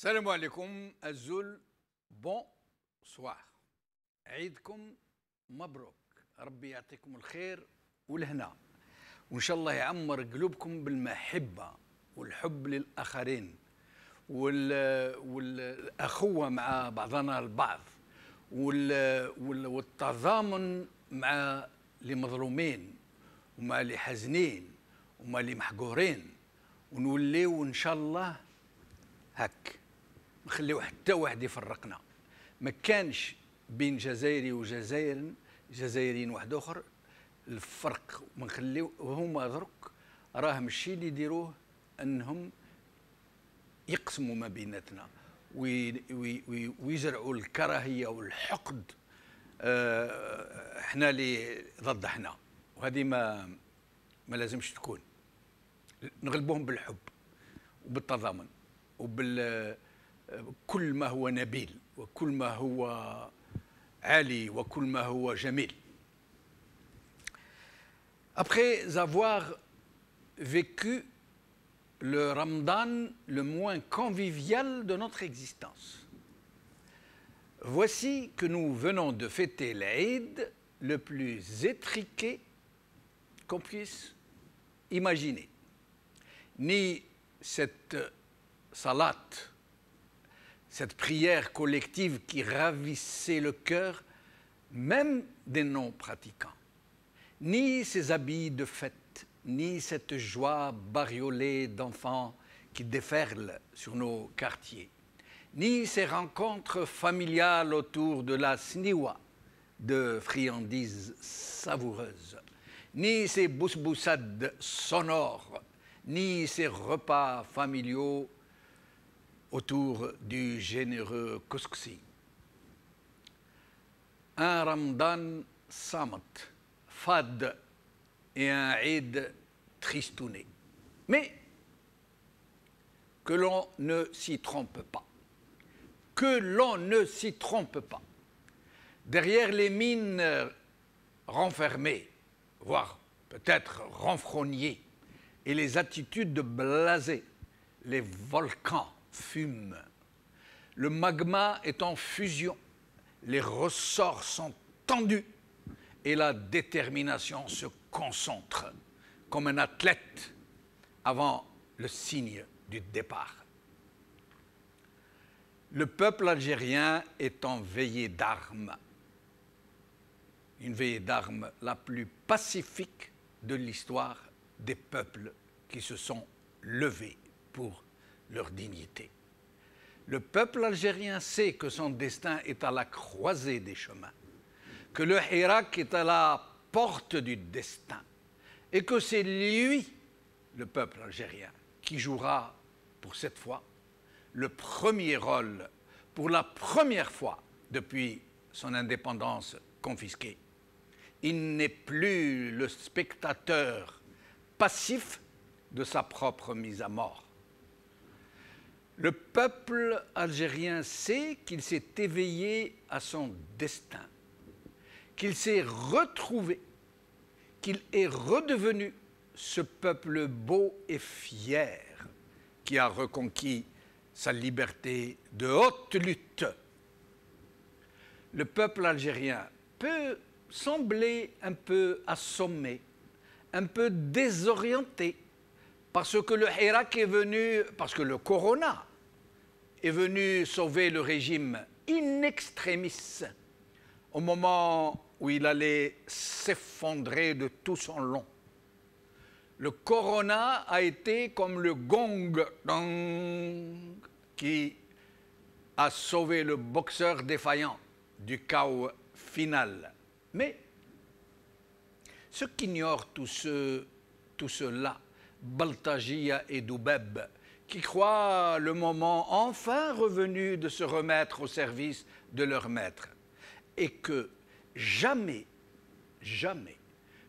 السلام عليكم الزول بون سوار. عيدكم مبروك، ربي يعطيكم الخير والهنا، وإن شاء الله يعمر قلوبكم بالمحبة والحب للآخرين والأخوة مع بعضنا البعض والتضامن مع اللي مظلومين ومع اللي حزنين ومع اللي محقورين، ونوليو إن شاء الله هك ما نخليو حتى واحد يفرقنا. ما كانش بين جزائري جزائريين واحد اخر الفرق، ما نخليو هما درك راهم الشيء اللي يديروه انهم يقسموا ما بيناتنا ويزرعوا الكراهيه والحقد. احنا اللي ضد احنا، وهذه ما لازمش تكون. نغلبوهم بالحب وبالتضامن وبكل ما هو نبيل وكل ما هو عالي وكل ما هو جميل. Après avoir vécu le Ramadan le moins convivial de notre existence, voici que nous venons de fêter l'Aïd le plus étriqué qu'on puisse imaginer. Ni cette salat, cette prière collective qui ravissait le cœur même des non-pratiquants, ni ces habits de fête, ni cette joie bariolée d'enfants qui déferlent sur nos quartiers, ni ces rencontres familiales autour de la sniwa, de friandises savoureuses, ni ces bousboussades sonores, ni ces repas familiaux autour du généreux couscous. Un Ramadan samat, fade et un Eid tristouné. Mais que l'on ne s'y trompe pas. Que l'on ne s'y trompe pas. Derrière les mines renfermées, voire peut-être renfrognées, et les attitudes blasées, les volcans fument. Le magma est en fusion, les ressorts sont tendus et la détermination se concentre comme un athlète avant le signe du départ. Le peuple algérien est en veillée d'armes, une veillée d'armes la plus pacifique de l'histoire des peuples qui se sont levés pour leur dignité. Le peuple algérien sait que son destin est à la croisée des chemins, que le Hirak est à la porte du destin et que c'est lui, le peuple algérien, qui jouera pour cette fois le premier rôle pour la première fois depuis son indépendance confisquée. Il n'est plus le spectateur passif de sa propre mise à mort. Le peuple algérien sait qu'il s'est éveillé à son destin, qu'il s'est retrouvé, qu'il est redevenu ce peuple beau et fier qui a reconquis sa liberté de haute lutte. Le peuple algérien peut sembler un peu assommé, un peu désorienté, parce que le Hirak est venu, parce que le Corona est venu sauver le régime in extremis au moment où il allait s'effondrer de tout son long. Le Corona a été comme le gong qui a sauvé le boxeur défaillant du chaos final. Mais ceux qui ignorent tout cela, Baltajia et Doubeb, qui croient le moment enfin revenu de se remettre au service de leur maître, et que jamais, jamais,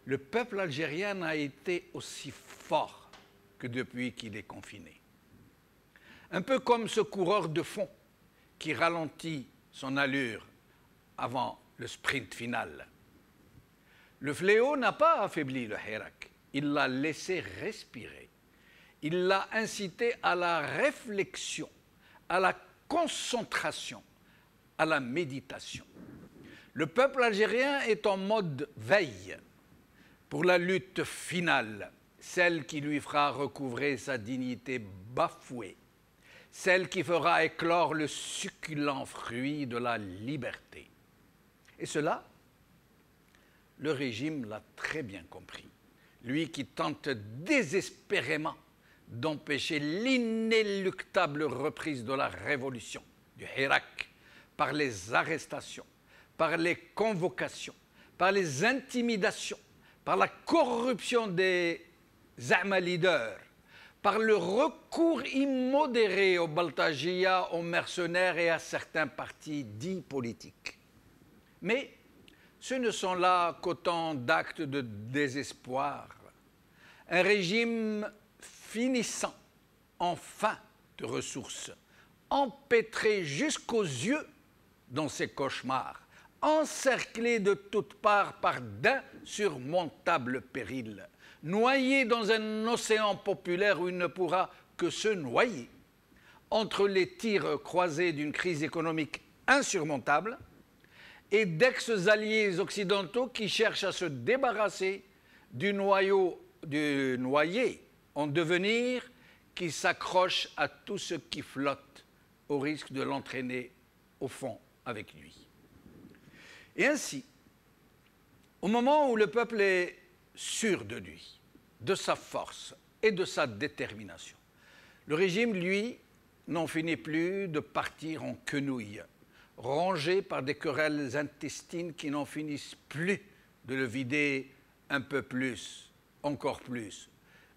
le peuple algérien n'a été aussi fort que depuis qu'il est confiné. Un peu comme ce coureur de fond qui ralentit son allure avant le sprint final. Le fléau n'a pas affaibli le Hirak. Il l'a laissé respirer. Il l'a incité à la réflexion, à la concentration, à la méditation. Le peuple algérien est en mode veille pour la lutte finale, celle qui lui fera recouvrer sa dignité bafouée, celle qui fera éclore le succulent fruit de la liberté. Et cela, le régime l'a très bien compris. Lui qui tente désespérément d'empêcher l'inéluctable reprise de la révolution du Hirak par les arrestations, par les convocations, par les intimidations, par la corruption des Za'ma leaders, par le recours immodéré aux Baltagia, aux mercenaires et à certains partis dits politiques. Mais ce ne sont là qu'autant d'actes de désespoir. Un régime finissant enfin de ressources, empêtré jusqu'aux yeux dans ses cauchemars, encerclé de toutes parts par d'insurmontables périls, noyé dans un océan populaire où il ne pourra que se noyer, entre les tirs croisés d'une crise économique insurmontable et d'ex-alliés occidentaux qui cherchent à se débarrasser du noyé en devenir qui s'accroche à tout ce qui flotte au risque de l'entraîner au fond avec lui. Et ainsi, au moment où le peuple est sûr de lui, de sa force et de sa détermination, le régime, lui, n'en finit plus de partir en quenouille, rongé par des querelles intestines qui n'en finissent plus de le vider un peu plus, encore plus,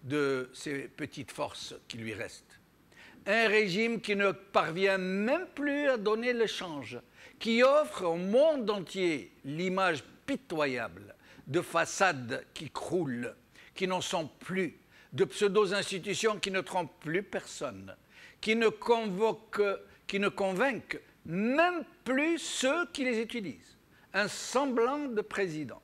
de ces petites forces qui lui restent. Un régime qui ne parvient même plus à donner le change, qui offre au monde entier l'image pitoyable de façades qui croulent, qui n'en sont plus, de pseudo-institutions qui ne trompent plus personne, qui ne convainquent même plus ceux qui les utilisent. Un semblant de président,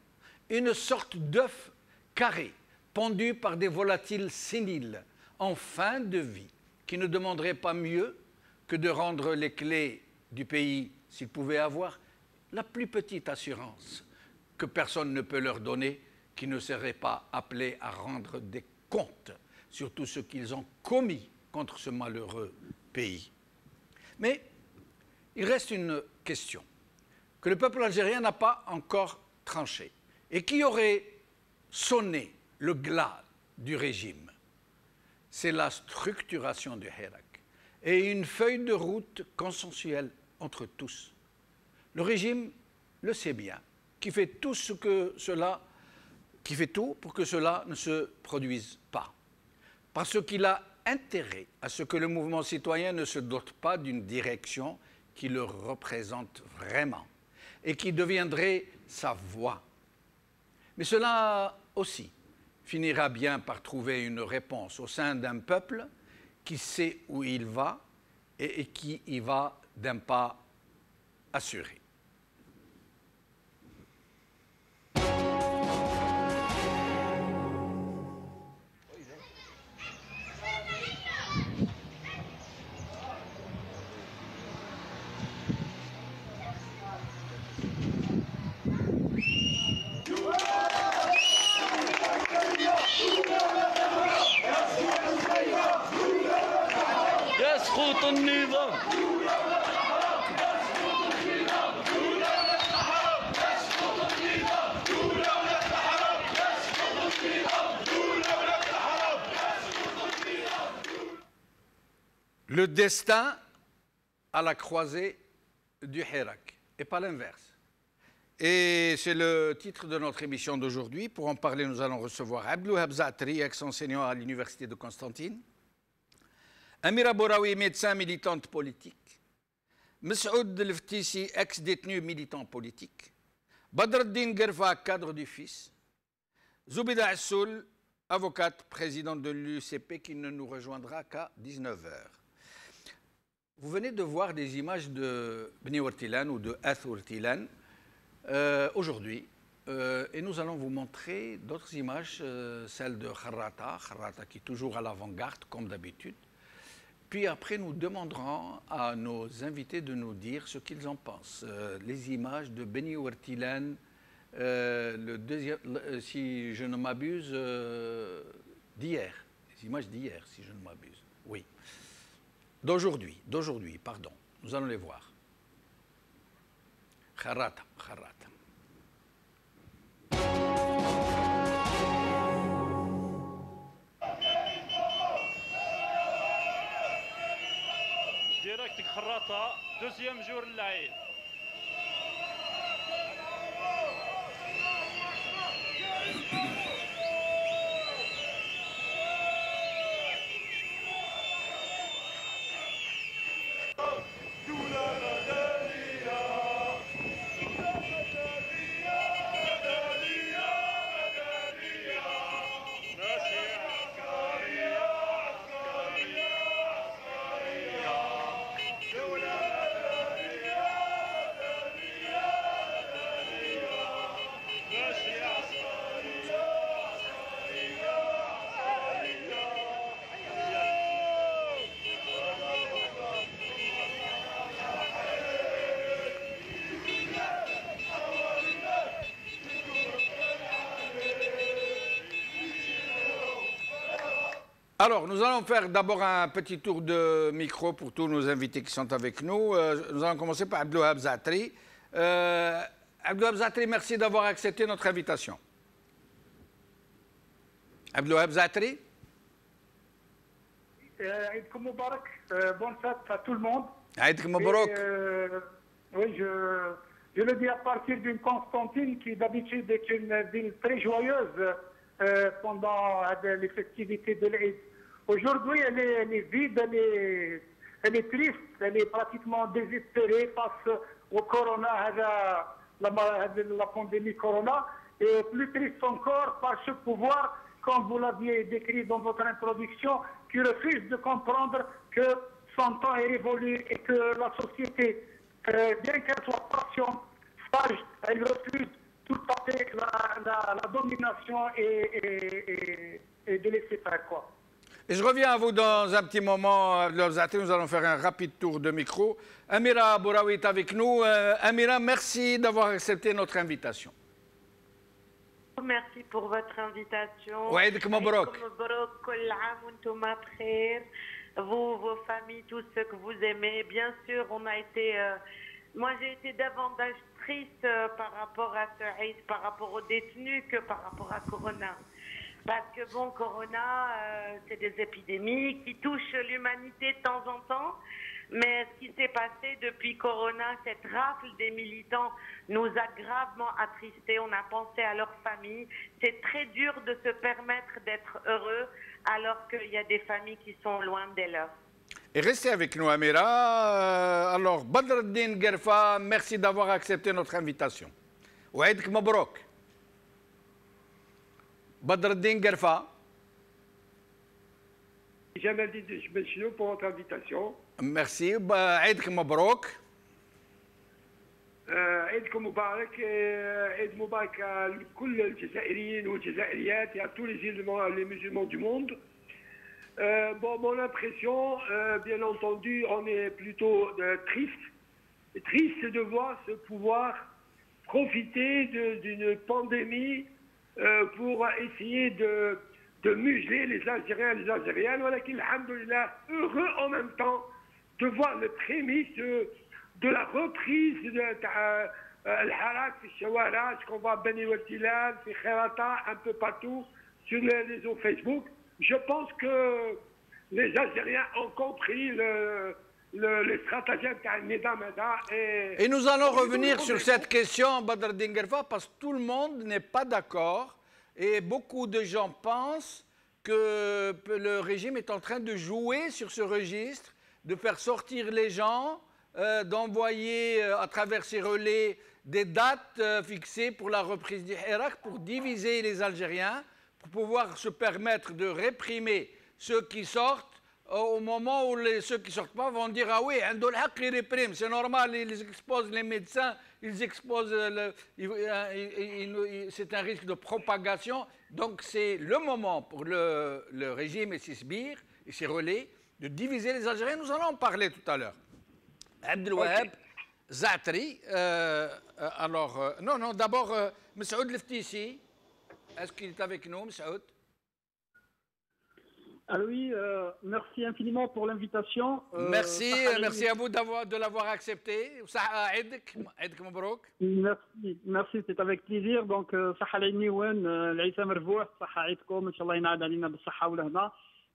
une sorte d'œuf carré, pendu par des volatiles séniles, en fin de vie, qui ne demanderait pas mieux que de rendre les clés du pays s'ils pouvaient avoir la plus petite assurance que personne ne peut leur donner, qui ne seraient pas appelés à rendre des comptes sur tout ce qu'ils ont commis contre ce malheureux pays. Mais il reste une question que le peuple algérien n'a pas encore tranchée et qui aurait sonné le glas du régime. C'est la structuration du Hirak et une feuille de route consensuelle entre tous. Le régime le sait bien, qui fait tout pour que cela ne se produise pas. Parce qu'il a intérêt à ce que le mouvement citoyen ne se dote pas d'une direction qui le représente vraiment et qui deviendrait sa voix. Mais cela aussi finira bien par trouver une réponse au sein d'un peuple qui sait où il va et qui y va d'un pas assuré. يسقط النظام Le destin à la croisée du Hirak, et pas l'inverse. Et c'est le titre de notre émission d'aujourd'hui. Pour en parler, nous allons recevoir Abdouhab Zaatri, ex-enseignant à l'Université de Constantine, Amira Bouraoui, médecin militante politique, Messoud Leftissi, ex-détenu militant politique, Badreddin Gerfa, cadre du FIS, Zoubida Assoul, avocate, présidente de l'UCP, qui ne nous rejoindra qu'à 19h. Vous venez de voir des images de Bni Wartilan ou de Ath Wartilan aujourd'hui. Et nous allons vous montrer d'autres images, celle de Kharrata qui est toujours à l'avant-garde, comme d'habitude. Puis après, nous demanderons à nos invités de nous dire ce qu'ils en pensent. Les images de Beni Ouartilan, le deuxième, si je ne m'abuse, d'hier. Les images d'hier, si je ne m'abuse. Oui. D'aujourd'hui, pardon. Nous allons les voir. Kharata. Direct Kharata, deuxième jour de l'Aïd. Alors, nous allons faire d'abord un petit tour de micro pour tous nos invités qui sont avec nous. Nous allons commencer par Abdelwahab Zaatri. Abdelwahab Zaatri, merci d'avoir accepté notre invitation. Abdelwahab Zaatri. Aïd Moubarak, bonne fête à tout le monde. Aïd Moubarak. Oui, je le dis à partir d'une Constantine qui d'habitude est une ville très joyeuse pendant les festivités de l'Aïd. Aujourd'hui, elle est vide, elle est triste, elle est pratiquement désespérée face au corona, la pandémie corona, et plus triste encore par ce pouvoir, comme vous l'aviez décrit dans votre introduction, qui refuse de comprendre que son temps est révolu et que la société, bien qu'elle soit patiente, sage, elle refuse tout à fait la domination et de laisser faire, quoi. Et je reviens à vous dans un petit moment, nous allons faire un rapide tour de micro. Amira Bouraoui est avec nous. Amira, merci d'avoir accepté notre invitation. Merci pour votre invitation. Ouaïdik Mabrouk. Vous, vos familles, tous ceux que vous aimez. Bien sûr, on a été... moi, j'ai été davantage triste par rapport à ce Eid, par rapport aux détenus que par rapport à Corona. Parce que bon, Corona, c'est des épidémies qui touchent l'humanité de temps en temps. Mais ce qui s'est passé depuis Corona, cette rafle des militants nous a gravement attristés. On a pensé à leurs familles. C'est très dur de se permettre d'être heureux alors qu'il y a des familles qui sont loin des leurs. Et restez avec nous, Amira. Alors, Badreddin Gerfa, merci d'avoir accepté notre invitation. Ouaïdik Mabrouk. Badreddin Gerfa. Jamel Dibechino pour votre invitation. Merci. Ouaïdik Mabrouk. عيدكم مبارك عيد مبارك لكل الجزائريين والجزائريات et à tous les musulmans du monde. Bon, mon impression, bien entendu, on est plutôt triste de voir ce pouvoir profiter d'une pandémie pour essayer de museler les Algériens et les Algériennes. Voilà qu'il alhamdoulilah, heureux en même temps de voir le prémisse de la reprise de Al-Harak, ce qu'on voit à Beni Ouartilan, Kharata, un peu partout sur les réseaux Facebook. Je pense que les Algériens ont compris le stratagème qu'a Neda. Et nous allons revenir sur cette question, Badreddin Gerfa, parce que tout le monde n'est pas d'accord et beaucoup de gens pensent que le régime est en train de jouer sur ce registre, de faire sortir les gens, d'envoyer à travers ces relais des dates fixées pour la reprise du Hirak, pour diviser les Algériens, pour pouvoir se permettre de réprimer ceux qui sortent au moment où ceux qui ne sortent pas vont dire « Ah oui, ils répriment, c'est normal, ils exposent les médecins, ils exposent... c'est un risque de propagation. » Donc c'est le moment pour le régime et ses sbires et ses relais de diviser les Algériens. Nous allons en parler tout à l'heure. Abdelwahab Zaatri. Alors, non, d'abord, Moussaoud Leftissi. Est-ce qu'il est avec nous, Moussaoud? Alors oui, merci infiniment pour l'invitation. Merci à vous de l'avoir accepté. Merci, c'est avec plaisir. Donc,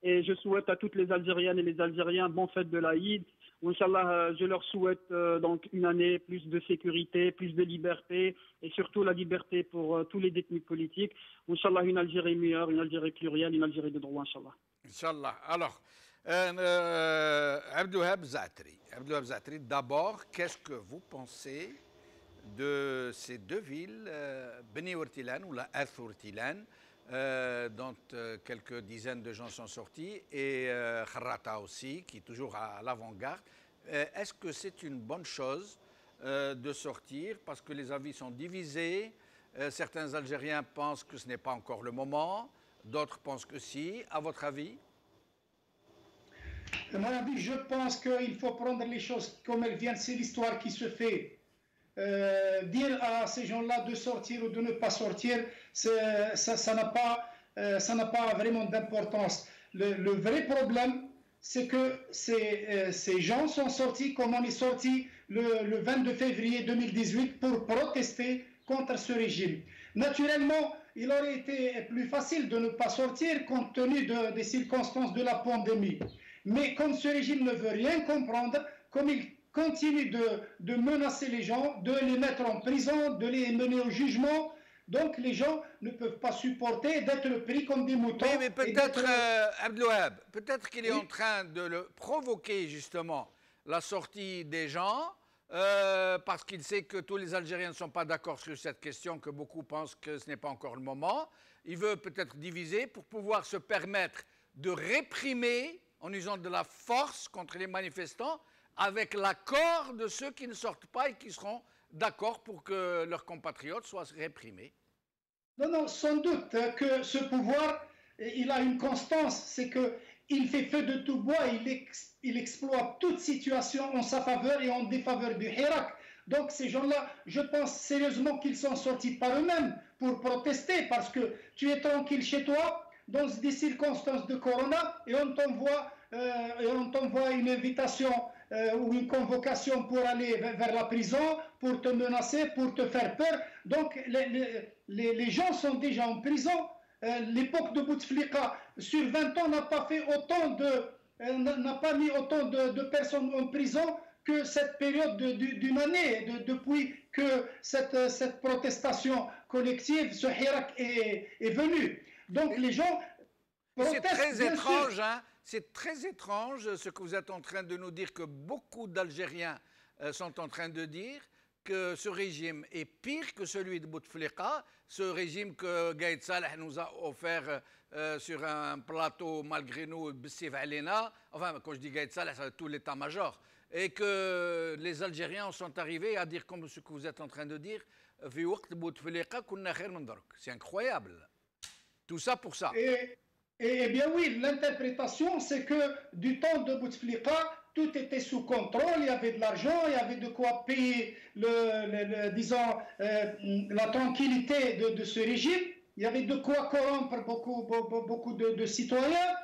et je souhaite à toutes les Algériennes et les Algériens bonne fête de l'Aïd. Inch'Allah, je leur souhaite donc une année plus de sécurité, plus de liberté et surtout la liberté pour tous les détenus politiques. Inch'Allah, une Algérie meilleure, une Algérie plurielle, une Algérie de droit, Inch'Allah. Inch'Allah. Alors, Abdelwahab Zaatri, d'abord, qu'est-ce que vous pensez de ces deux villes, Beni Ourtilan ou la Ath Ourtilan, dont quelques dizaines de gens sont sortis, et Kharrata aussi, qui est toujours à l'avant-garde. Est-ce que c'est une bonne chose de sortir, parce que les avis sont divisés? Certains Algériens pensent que ce n'est pas encore le moment, d'autres pensent que si. À votre avis? À mon avis, je pense qu'il faut prendre les choses comme elles viennent. C'est l'histoire qui se fait. Dire à ces gens-là de sortir ou de ne pas sortir, ça n'a pas vraiment d'importance. Le vrai problème, c'est que ces gens sont sortis comme on est sorti le 22 février 2018 pour protester contre ce régime. Naturellement, il aurait été plus facile de ne pas sortir compte tenu des circonstances de la pandémie. Mais comme ce régime ne veut rien comprendre, comme il continue de menacer les gens, de les mettre en prison, de les mener au jugement, donc les gens ne peuvent pas supporter d'être pris comme des moutons. Oui, mais peut-être, Abdelwahab, peut-être qu'il est en train de le provoquer justement, la sortie des gens, parce qu'il sait que tous les Algériens ne sont pas d'accord sur cette question, que beaucoup pensent que ce n'est pas encore le moment. Il veut peut-être diviser pour pouvoir se permettre de réprimer en usant de la force contre les manifestants, avec l'accord de ceux qui ne sortent pas et qui seront d'accord pour que leurs compatriotes soient réprimés. Non, sans doute que ce pouvoir, il a une constance, c'est qu'il fait feu de tout bois, il exploite toute situation en sa faveur et en défaveur du Hirak. Donc ces gens-là, je pense sérieusement qu'ils sont sortis par eux-mêmes pour protester, parce que tu es tranquille chez toi, dans des circonstances de corona, et on t'envoie une invitation ou une convocation pour aller vers la prison, pour te menacer, pour te faire peur. Donc les gens sont déjà en prison. L'époque de Bouteflika, sur 20 ans, n'a pas mis autant de personnes en prison que cette période d'une année, depuis que cette protestation collective, ce Hirak est venu. Donc les gens protestent. C'est très étrange, hein? C'est très étrange ce que vous êtes en train de nous dire, que beaucoup d'Algériens sont en train de dire, que ce régime est pire que celui de Bouteflika, ce régime que Gaïd Saleh nous a offert sur un plateau, malgré nous, Bessif Alena, enfin, quand je dis Gaïd Saleh, c'est tout l'état-major, et que les Algériens sont arrivés à dire, comme ce que vous êtes en train de dire, c'est incroyable. Tout ça pour ça. Eh bien oui, l'interprétation, c'est que du temps de Bouteflika, tout était sous contrôle, il y avait de l'argent, il y avait de quoi payer, disons, la tranquillité de ce régime, il y avait de quoi corrompre beaucoup de citoyens,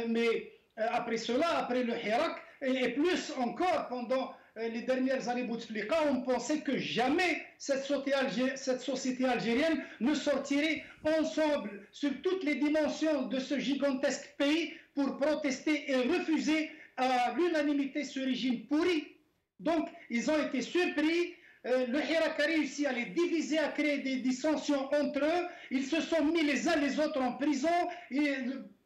mais après cela, après le Hirak, et plus encore pendant les dernières années Bouteflika, on pensait que jamais cette société algérienne ne sortirait ensemble sur toutes les dimensions de ce gigantesque pays pour protester et refuser à l'unanimité ce régime pourri. Donc, ils ont été surpris. Le Hirak a réussi à les diviser, à créer des dissensions entre eux. Ils se sont mis les uns les autres en prison. Et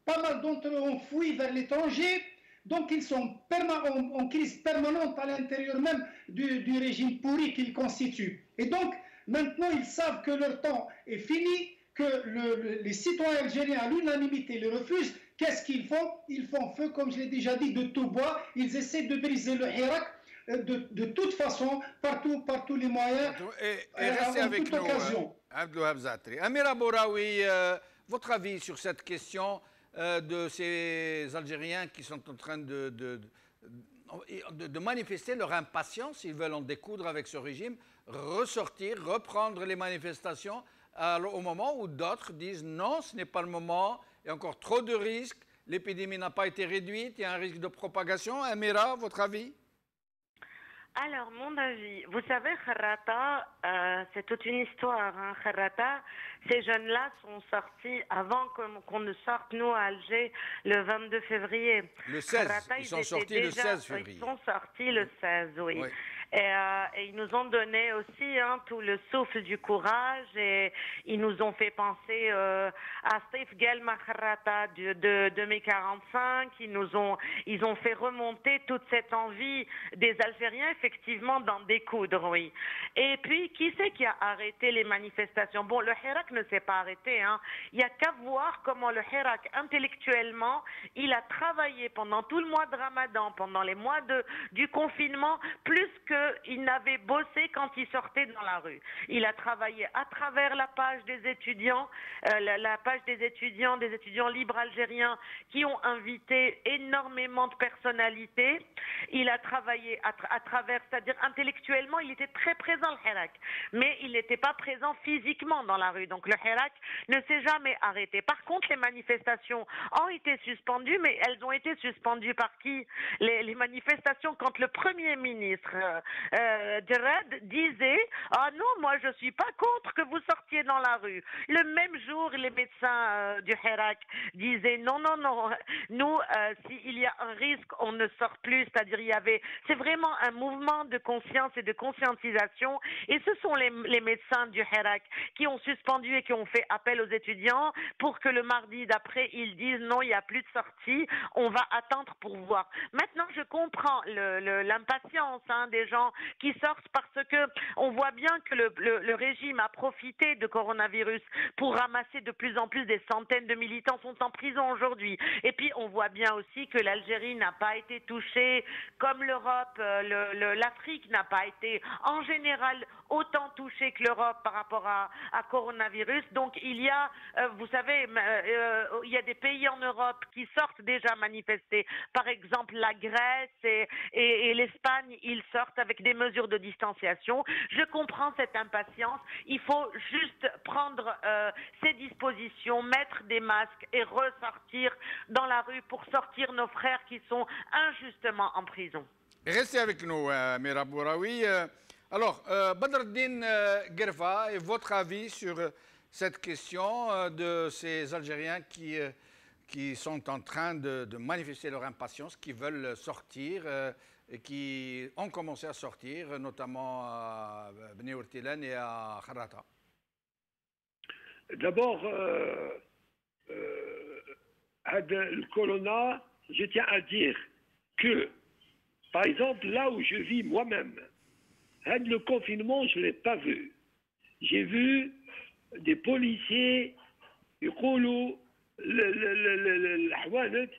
pas mal d'entre eux ont fui vers l'étranger. Donc, ils sont en crise permanente à l'intérieur même du régime pourri qu'ils constituent. Et donc, maintenant, ils savent que leur temps est fini, que les citoyens algériens à l'unanimité le refusent. Qu'est-ce qu'ils font? Ils font feu, comme je l'ai déjà dit, de tout bois. Ils essaient de briser le Hirak de toute façon, par tous les moyens, et restez avec nous, Abdelwahab Zaatri. Amira Bouraoui, votre avis sur cette question? de ces Algériens qui sont en train de manifester leur impatience, ils veulent en découdre avec ce régime, ressortir, reprendre les manifestations au moment où d'autres disent non, ce n'est pas le moment, il y a encore trop de risques, l'épidémie n'a pas été réduite, il y a un risque de propagation. Amira, votre avis? Alors, mon avis, vous savez, Kharrata, c'est toute une histoire. Hein. Kharrata, ces jeunes-là sont sortis avant qu'on ne sorte, nous, à Alger, le 22 février. Le 16, Kharrata, ils sont sortis le 16 février. Ils sont sortis le 16, oui. Oui. Et ils nous ont donné aussi tout le souffle du courage et ils nous ont fait penser à Steve Gelma Kharrata de mai 45. Ils ont fait remonter toute cette envie des Algériens, effectivement, d'en découdre, oui. Et puis, qui c'est qui a arrêté les manifestations? Bon, le Hirak ne s'est pas arrêté, hein. Il n'y a qu'à voir comment le Hirak, intellectuellement, il a travaillé pendant tout le mois de Ramadan, pendant les mois du confinement, plus qu'il n'avait bossé quand il sortait dans la rue. Il a travaillé à travers la page des étudiants, la page des étudiants libres algériens qui ont invité énormément de personnalités. Il a travaillé à travers, c'est-à-dire intellectuellement, il était très présent, le Hirak, mais il n'était pas présent physiquement dans la rue. Donc le Hirak ne s'est jamais arrêté. Par contre, les manifestations ont été suspendues, mais elles ont été suspendues par qui? Les manifestations quand le Premier ministre Jarrad disait « Ah non, moi je suis pas contre que vous sortiez dans la rue ». Le même jour, les médecins du Hirak disaient « Non, non, non, nous, s'il y a un risque, on ne sort plus ». C'est-à-dire, c'est vraiment un mouvement de conscience et de conscientisation. Et ce sont les médecins du Hirak qui ont suspendu et qui ont fait appel aux étudiants pour que le mardi d'après, ils disent non, il n'y a plus de sortie, on va attendre pour voir. Maintenant, je comprends l'impatience des gens qui sortent parce que on voit bien que le régime a profité de coronavirus pour ramasser de plus en plus des centaines de militants sont en prison aujourd'hui. Et puis, on voit bien aussi que l'Algérie n'a pas été touchée comme l'Europe, l'Afrique n'a pas été en général autant touchée que l'Europe par rapport à coronavirus. Donc il y a, vous savez, il y a des pays en Europe qui sortent déjà manifester. Par exemple, la Grèce et l'Espagne, ils sortent avec des mesures de distanciation. Je comprends cette impatience. Il faut juste prendre ces dispositions, mettre des masques et ressortir dans la rue pour sortir nos frères qui sont injustement en prison. Restez avec nous, Amira Bouraoui. Alors, Badreddine Guerfa, et votre avis sur cette question de ces Algériens qui sont en train de manifester leur impatience, qui veulent sortir et qui ont commencé à sortir, notamment à Beni Ourtilan et à Kharrata? D'abord, le corona, je tiens à dire que, par exemple, là où je vis moi-même, le confinement, je ne l'ai pas vu. J'ai vu des policiers, يقولوا الحوانت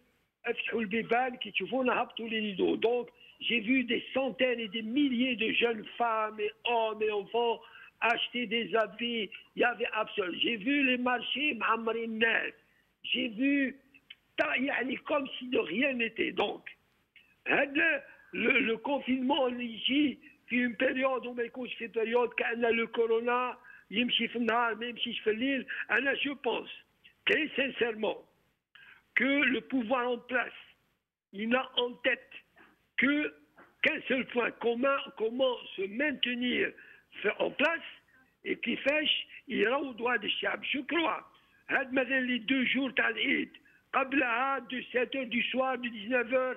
افتحوا البيبان كي تشوفونا هبطوا les rideaux. Donc, j'ai vu des centaines et des milliers de jeunes femmes et hommes et enfants acheter des habits. Il y avait absolument. J'ai vu les marchés معمرين الناس. J'ai vu comme si de rien n'était. Donc, le confinement ici, في une période وما يكونش في période كأن le corona يمشي في النهار ما يمشيش في الليل. أنا je pense très sincèrement que le pouvoir en place, il n'a en tête qu'un seul point, comment se maintenir en place et qui fait يراودوا هذا الشعب. Je crois هاد مثلا les 2 jours تاع العيد قبلها de 7h du soir de 19h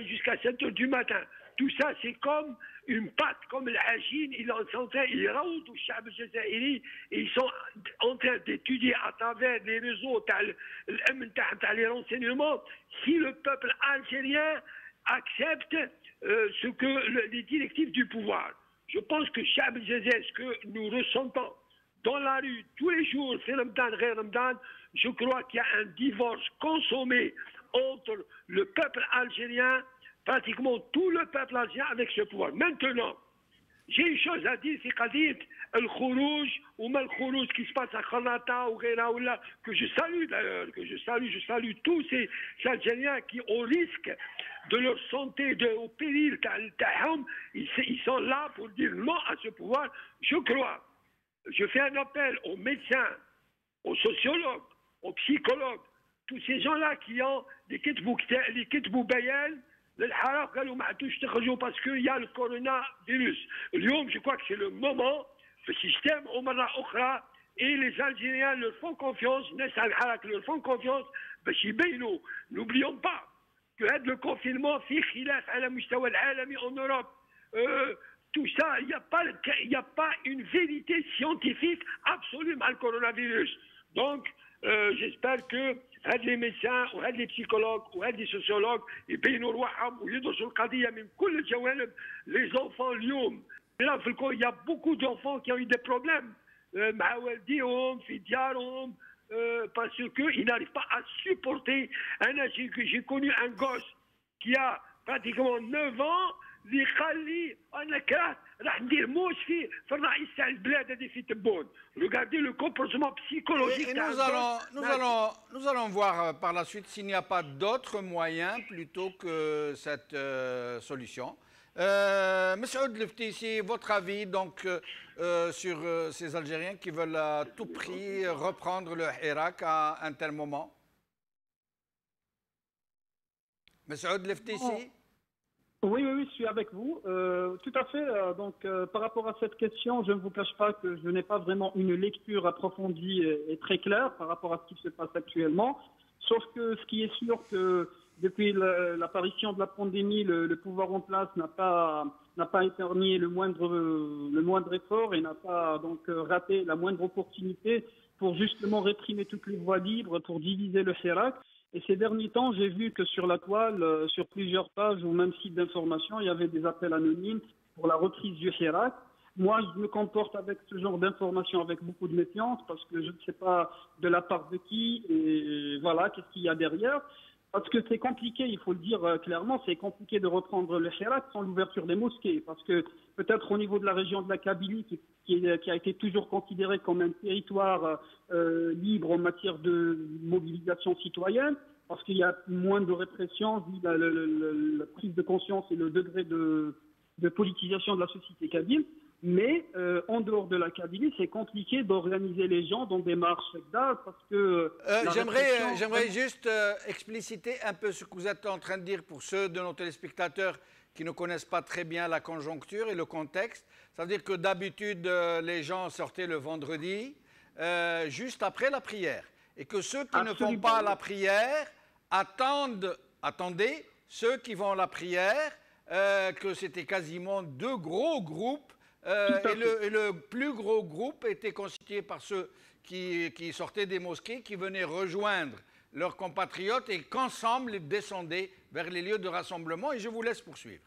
jusqu'à 7h du matin. Tout ça, c'est comme une pâte, comme l'agine. Ils sont en train, ils raoutent au Chab Jazairi et ils sont en train d'étudier à travers les réseaux, les renseignements, si le peuple algérien accepte ce que les directives du pouvoir. Je pense que Chab Jazairi, ce que nous ressentons dans la rue tous les jours, c'est Ramadan, je crois qu'il y a un divorce consommé entre le peuple algérien, pratiquement tout le peuple algérien avec ce pouvoir. Maintenant, j'ai une chose à dire, c'est قضية الخروج وما الخروج qui se passe à Kharnata ou غيرها ولا que je salue d'ailleurs, que je salue tous ces Algériens qui au risque de leur santé, au péril تاعهم, ils sont là pour dire non à ce pouvoir. Je crois, je fais un appel aux médecins, aux sociologues, aux psychologues, tous ces gens-là qui ont des كتبوا بيان للحرام قالوا ما عادوش تخرجوا parce qu'il y a le coronavirus. اليوم je crois que c'est le moment في السيستم ومرة أخرى et les Algériens leur font confiance, الناس تاع الحركة leur font confiance باش يبينوا. N'oublions pas que هذا le confinement فيه خلاف على مستوى العالمي en Europe. Tout ça, il n'y a pas une vérité scientifique absolue مع le coronavirus. Donc, j'espère que les médecins ou les psychologues ou les sociologues يبينوا رواحهم ويدرسوا القضية من كل الجوانب. Les enfants اليوم il y a beaucoup d'enfants qui ont eu des problèmes مع والديهم في ديارهم parce qu'ils n'arrivent pas à supporter. J'ai connu un gosse qui a pratiquement 9 ans اللي قال لي انا كرهت راح ندير موس في الرئيس تاع البلاد هذه في تبون. Regardez le comportement psychologique. Et nous allons voir par la suite s'il n'y a pas d'autres moyens plutôt que cette solution. Messoud Leftissi, votre avis donc sur ces Algériens qui veulent à tout prix reprendre le Hirak à un tel moment? Messoud Leftissi? Oui, je suis avec vous. Tout à fait. Par rapport à cette question, je ne vous cache pas que je n'ai pas vraiment une lecture approfondie et très claire par rapport à ce qui se passe actuellement. Sauf que ce qui est sûr, que depuis l'apparition de la pandémie, le pouvoir en place n'a pas épargné le moindre effort et n'a pas donc raté la moindre opportunité pour justement réprimer toutes les voies libres, pour diviser le Hirak. Et ces derniers temps, j'ai vu que sur la toile, sur plusieurs pages ou même sites d'information, il y avait des appels anonymes pour la reprise du Hirak. Moi, je me comporte avec ce genre d'informations avec beaucoup de méfiance parce que je ne sais pas de la part de qui et voilà, qu'est-ce qu'il y a derrière. Parce que c'est compliqué, il faut le dire clairement, c'est compliqué de reprendre le Hirak sans l'ouverture des mosquées. Parce que peut-être au niveau de la région de la Kabylie, qui a été toujours considérée comme un territoire libre en matière de mobilisation citoyenne, parce qu'il y a moins de répression vu la prise de conscience et le degré de politisation de la société kabyle. Mais en dehors de la Kabylie, c'est compliqué d'organiser les gens dans des marches d'âge parce que... J'aimerais juste expliciter un peu ce que vous êtes en train de dire pour ceux de nos téléspectateurs qui ne connaissent pas très bien la conjoncture et le contexte. Ça veut dire que d'habitude, les gens sortaient le vendredi, juste après la prière. Et que ceux qui ne font pas la prière attendez, ceux qui vont à la prière, que c'était quasiment 2 gros groupes. Et le plus gros groupe était constitué par ceux qui sortaient des mosquées, qui venaient rejoindre leurs compatriotes et qu'ensemble ils descendaient vers les lieux de rassemblement. Et je vous laisse poursuivre.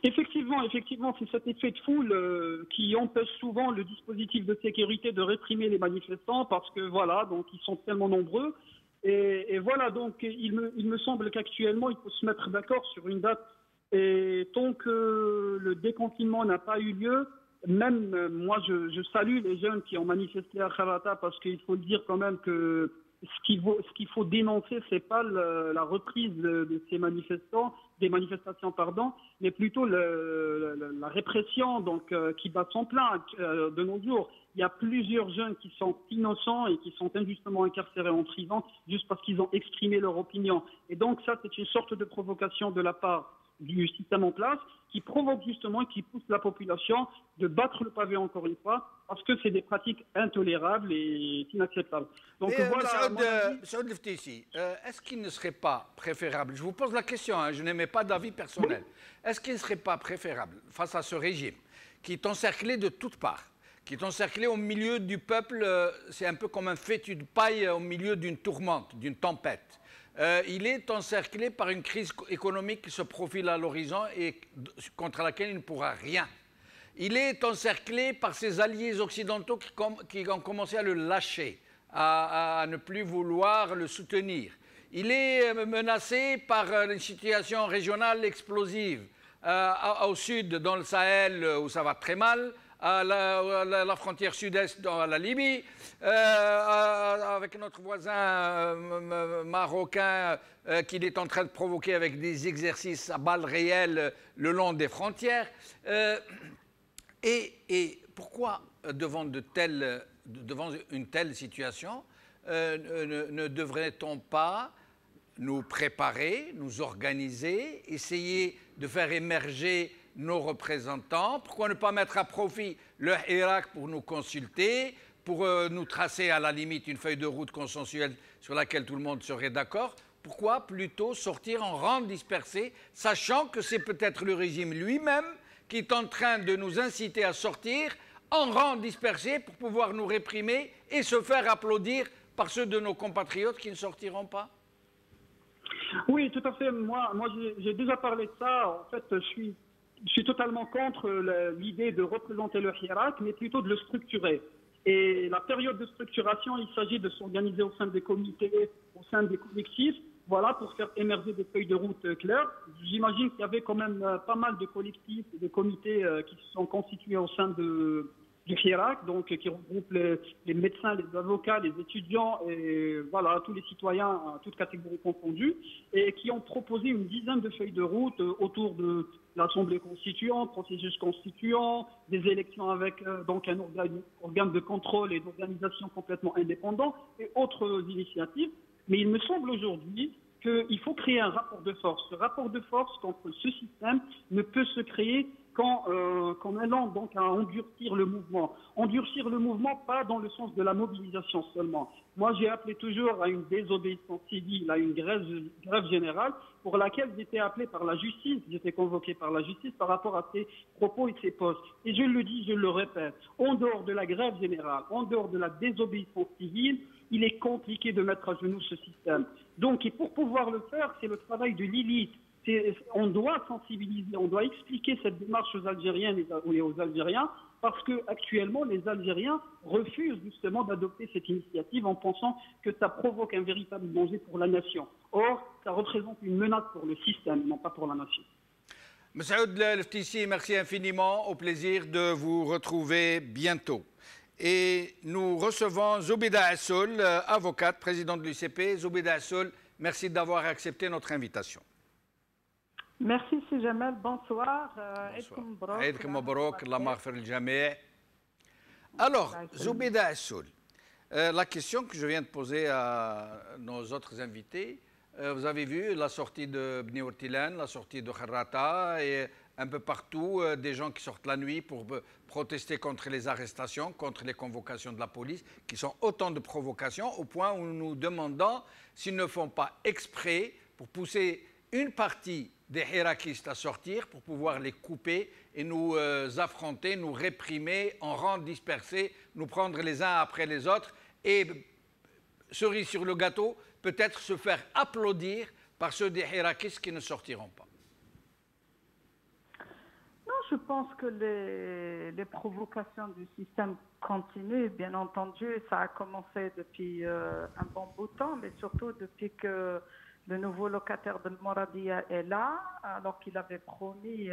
Effectivement, c'est cet effet de foule qui empêche souvent le dispositif de sécurité de réprimer les manifestants parce que voilà, donc ils sont tellement nombreux. Et voilà, donc il me semble qu'actuellement il faut se mettre d'accord sur une date. Et tant que le déconfinement n'a pas eu lieu, même moi je salue les jeunes qui ont manifesté à Kharata parce qu'il faut dire quand même que ce qu'il faut dénoncer, c'est pas la reprise de ces manifestations, mais plutôt la répression donc qui bat son plein de nos jours. Il y a plusieurs jeunes qui sont innocents et qui sont injustement incarcérés en prison juste parce qu'ils ont exprimé leur opinion. Et donc ça, c'est une sorte de provocation de la part du système en place qui provoque justement et qui pousse la population de battre le pavé encore une fois parce que c'est des pratiques intolérables et inacceptables. Donc voilà. Monsieur Leftissi, est-ce qu'il ne serait pas préférable, je vous pose la question, hein, je n'émets pas d'avis personnel, est-ce qu'il ne serait pas préférable face à ce régime qui est encerclé de toutes parts, qui est encerclé au milieu du peuple, c'est un peu comme un fétu de paille au milieu d'une tourmente, d'une tempête. Il est encerclé par une crise économique qui se profile à l'horizon et contre laquelle il ne pourra rien. Il est encerclé par ses alliés occidentaux qui ont commencé à le lâcher, à ne plus vouloir le soutenir. Il est menacé par une situation régionale explosive, au sud, dans le Sahel, où ça va très mal, à la frontière sud-est dans la Libye, avec notre voisin marocain qu'il est en train de provoquer avec des exercices à balles réelles le long des frontières. Et pourquoi, devant une telle situation, ne devrait-on pas nous préparer, nous organiser, essayer de faire émerger nos représentants? Pourquoi ne pas mettre à profit le Hirak pour nous consulter, pour nous tracer à la limite une feuille de route consensuelle sur laquelle tout le monde serait d'accord? Pourquoi plutôt sortir en rang dispersé, sachant que c'est peut-être le régime lui-même qui est en train de nous inciter à sortir en rang dispersé pour pouvoir nous réprimer et se faire applaudir par ceux de nos compatriotes qui ne sortiront pas? Oui, tout à fait. Moi j'ai déjà parlé de ça. En fait, je suis totalement contre l'idée de représenter le Hirak, mais plutôt de le structurer. Et la période de structuration, il s'agit de s'organiser au sein des comités, au sein des collectifs, voilà, pour faire émerger des feuilles de route claires. J'imagine qu'il y avait quand même pas mal de collectifs et de comités qui se sont constitués au sein du Hirak, donc qui regroupe les médecins, les avocats, les étudiants et voilà, tous les citoyens, toutes catégories confondues, et qui ont proposé une dizaine de feuilles de route autour de l'Assemblée constituante, processus constituant, des élections avec donc un organe de contrôle et d'organisation complètement indépendant et autres initiatives. Mais il me semble aujourd'hui qu'il faut créer un rapport de force. Ce rapport de force contre ce système ne peut se créer qu'en allant donc à endurcir le mouvement. Endurcir le mouvement, pas dans le sens de la mobilisation seulement. Moi, j'ai appelé toujours à une désobéissance civile, à une grève générale, pour laquelle j'étais appelé par la justice, j'étais convoqué par la justice par rapport à ces propos et ces postes. Et je le dis, je le répète, en dehors de la grève générale, en dehors de la désobéissance civile, il est compliqué de mettre à genoux ce système. Donc, et pour pouvoir le faire, c'est le travail de l'élite. On doit sensibiliser, on doit expliquer cette démarche aux Algériennes et aux Algériens, parce qu'actuellement, les Algériens refusent justement d'adopter cette initiative en pensant que ça provoque un véritable danger pour la nation. Or, ça représente une menace pour le système, non pas pour la nation. Moussaoud El-Ftissi, merci infiniment. Au plaisir de vous retrouver bientôt. Et nous recevons Zoubida Assoul, avocate, présidente de l'UCP. Zoubida Assoul, merci d'avoir accepté notre invitation. Merci, c'est Jamal. Bonsoir. Aïdk Mabrouk, Allah maghfir al-jami'. Alors, Zoubida Assoul, la question que je viens de poser à nos autres invités, vous avez vu la sortie de Bni Ortilan, la sortie de Kharrata et un peu partout des gens qui sortent la nuit pour protester contre les arrestations, contre les convocations de la police, qui sont autant de provocations au point où nous nous demandons s'ils ne font pas exprès pour pousser une partie des hirakistes à sortir pour pouvoir les couper et nous affronter, nous réprimer en rang dispersé, nous prendre les uns après les autres et, cerise sur le gâteau, peut-être se faire applaudir par ceux des hirakistes qui ne sortiront pas. Non, je pense que les provocations du système continuent, bien entendu. Ça a commencé depuis un bon bout de temps, mais surtout depuis que le nouveau locataire de Mouradia est là, alors qu'il avait promis,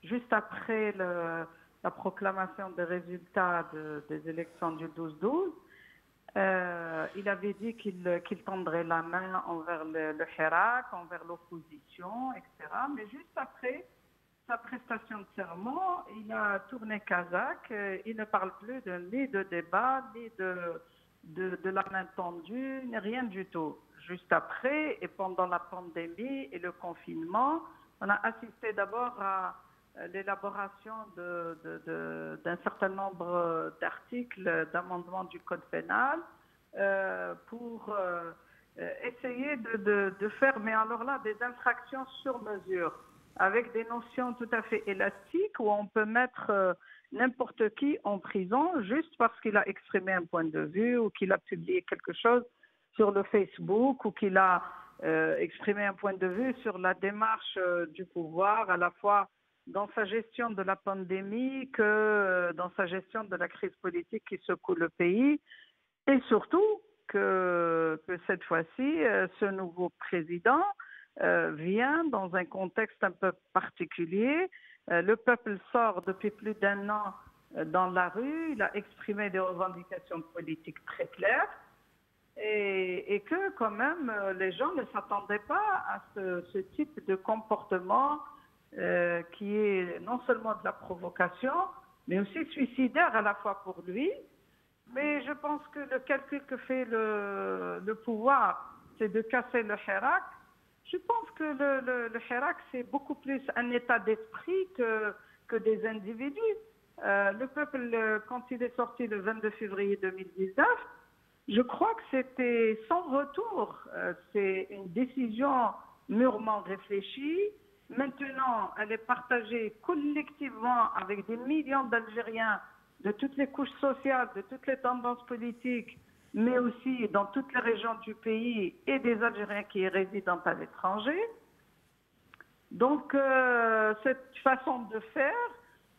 juste après la proclamation des résultats des élections du 12-12, il avait dit qu'il tendrait la main envers le Hirak, envers l'opposition, etc. Mais juste après sa prestation de serment, il a tourné kazakh. Il ne parle plus ni de débat, ni de la main tendue, ni rien du tout. Juste après, et pendant la pandémie et le confinement, on a assisté d'abord à l'élaboration d'un certain nombre d'articles d'amendement du Code pénal pour essayer de faire, mais alors là, des infractions sur mesure, avec des notions tout à fait élastiques où on peut mettre n'importe qui en prison juste parce qu'il a exprimé un point de vue ou qu'il a publié quelque chose sur le Facebook ou qu'il a exprimé un point de vue sur la démarche du pouvoir, à la fois dans sa gestion de la pandémie que dans sa gestion de la crise politique qui secoue le pays, et surtout que cette fois-ci, ce nouveau président vient dans un contexte un peu particulier. Le peuple sort depuis plus d'1 an dans la rue, il a exprimé des revendications politiques très claires et que quand même les gens ne s'attendaient pas à ce type de comportement qui est non seulement de la provocation, mais aussi suicidaire à la fois pour lui. Mais je pense que le calcul que fait le pouvoir, c'est de casser le Hirak. Je pense que le Hirak, c'est beaucoup plus un état d'esprit que des individus. Le peuple, quand il est sorti le 22 février 2019, je crois que c'était sans retour. C'est une décision mûrement réfléchie. Maintenant, elle est partagée collectivement avec des millions d'Algériens de toutes les couches sociales, de toutes les tendances politiques, mais aussi dans toutes les régions du pays et des Algériens qui résident à l'étranger. Donc, cette façon de faire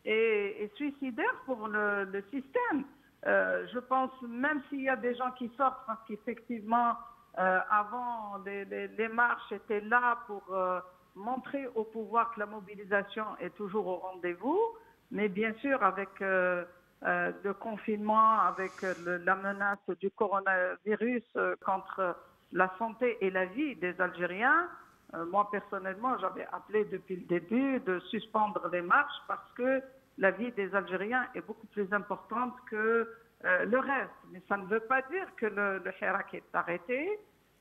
est suicidaire pour le système. Je pense, même s'il y a des gens qui sortent, parce qu'effectivement, avant, les marches étaient là pour montrer au pouvoir que la mobilisation est toujours au rendez-vous, mais bien sûr, avec le confinement, avec la menace du coronavirus contre la santé et la vie des Algériens, moi personnellement, j'avais appelé depuis le début de suspendre les marches parce que la vie des Algériens est beaucoup plus importante que le reste. Mais ça ne veut pas dire que le Hirak est arrêté.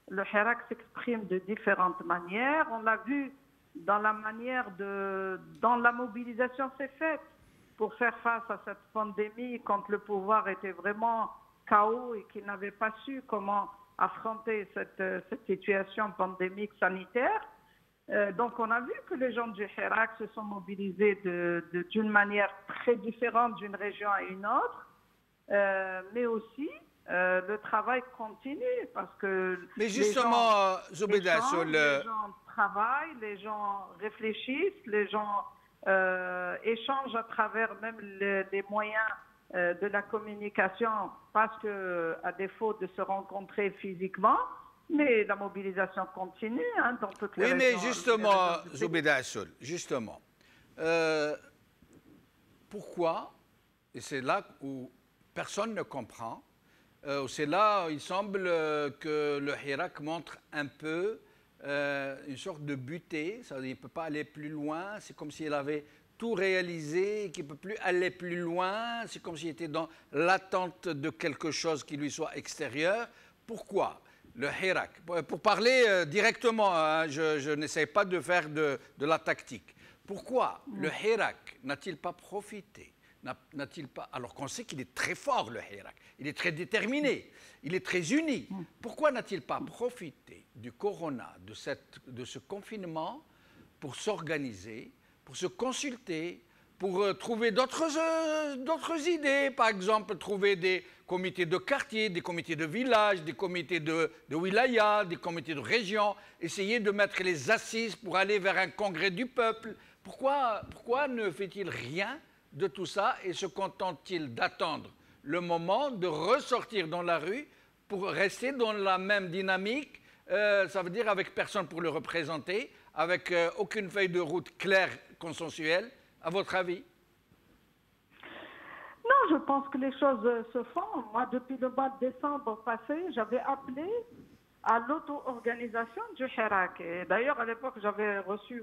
Le Hirak s'exprime de différentes manières. On l'a vu dans la manière dont la mobilisation s'est faite pour faire face à cette pandémie quand le pouvoir était vraiment chaos et qu'il n'avait pas su comment affronter cette situation pandémique sanitaire. Donc on a vu que les gens du Hirak se sont mobilisés d'une manière très différente d'une région à une autre, mais aussi le travail continue parce que mais justement, Zoubeda, les gens travaillent, les gens réfléchissent, les gens échangent à travers même les moyens de la communication parce que, à défaut de se rencontrer physiquement, mais la mobilisation continue dans toutes les régions. Oui, mais justement, Zoubeda Assoul, justement, pourquoi, et c'est là où personne ne comprend, c'est là où il semble que le Hirak montre un peu une sorte de butée, ça veut dire qu'il ne peut pas aller plus loin, c'est comme s'il avait tout réalisé et qu'il ne peut plus aller plus loin, c'est comme s'il était dans l'attente de quelque chose qui lui soit extérieur. Pourquoi le Hirak? Pour parler directement, hein, je n'essaie pas de faire de la tactique. Pourquoi le Hirak n'a-t-il pas profité? N'a-t-il pas, alors qu'on sait qu'il est très fort, le Hirak, il est très déterminé, il est très uni. Pourquoi n'a-t-il pas profité du corona, de ce confinement, pour s'organiser, pour se consulter, pour trouver d'autres idées, par exemple trouver des comités de quartier, des comités de village, des comités de wilaya, des comités de région, essayer de mettre les assises pour aller vers un congrès du peuple. Pourquoi ne fait-il rien de tout ça et se contente-t-il d'attendre le moment de ressortir dans la rue pour rester dans la même dynamique, ça veut dire avec personne pour le représenter, avec aucune feuille de route claire, consensuelle, à votre avis? Non, je pense que les choses se font. Moi, depuis le mois de décembre passé, j'avais appelé à l'auto-organisation du Hirak. Et d'ailleurs, à l'époque, j'avais reçu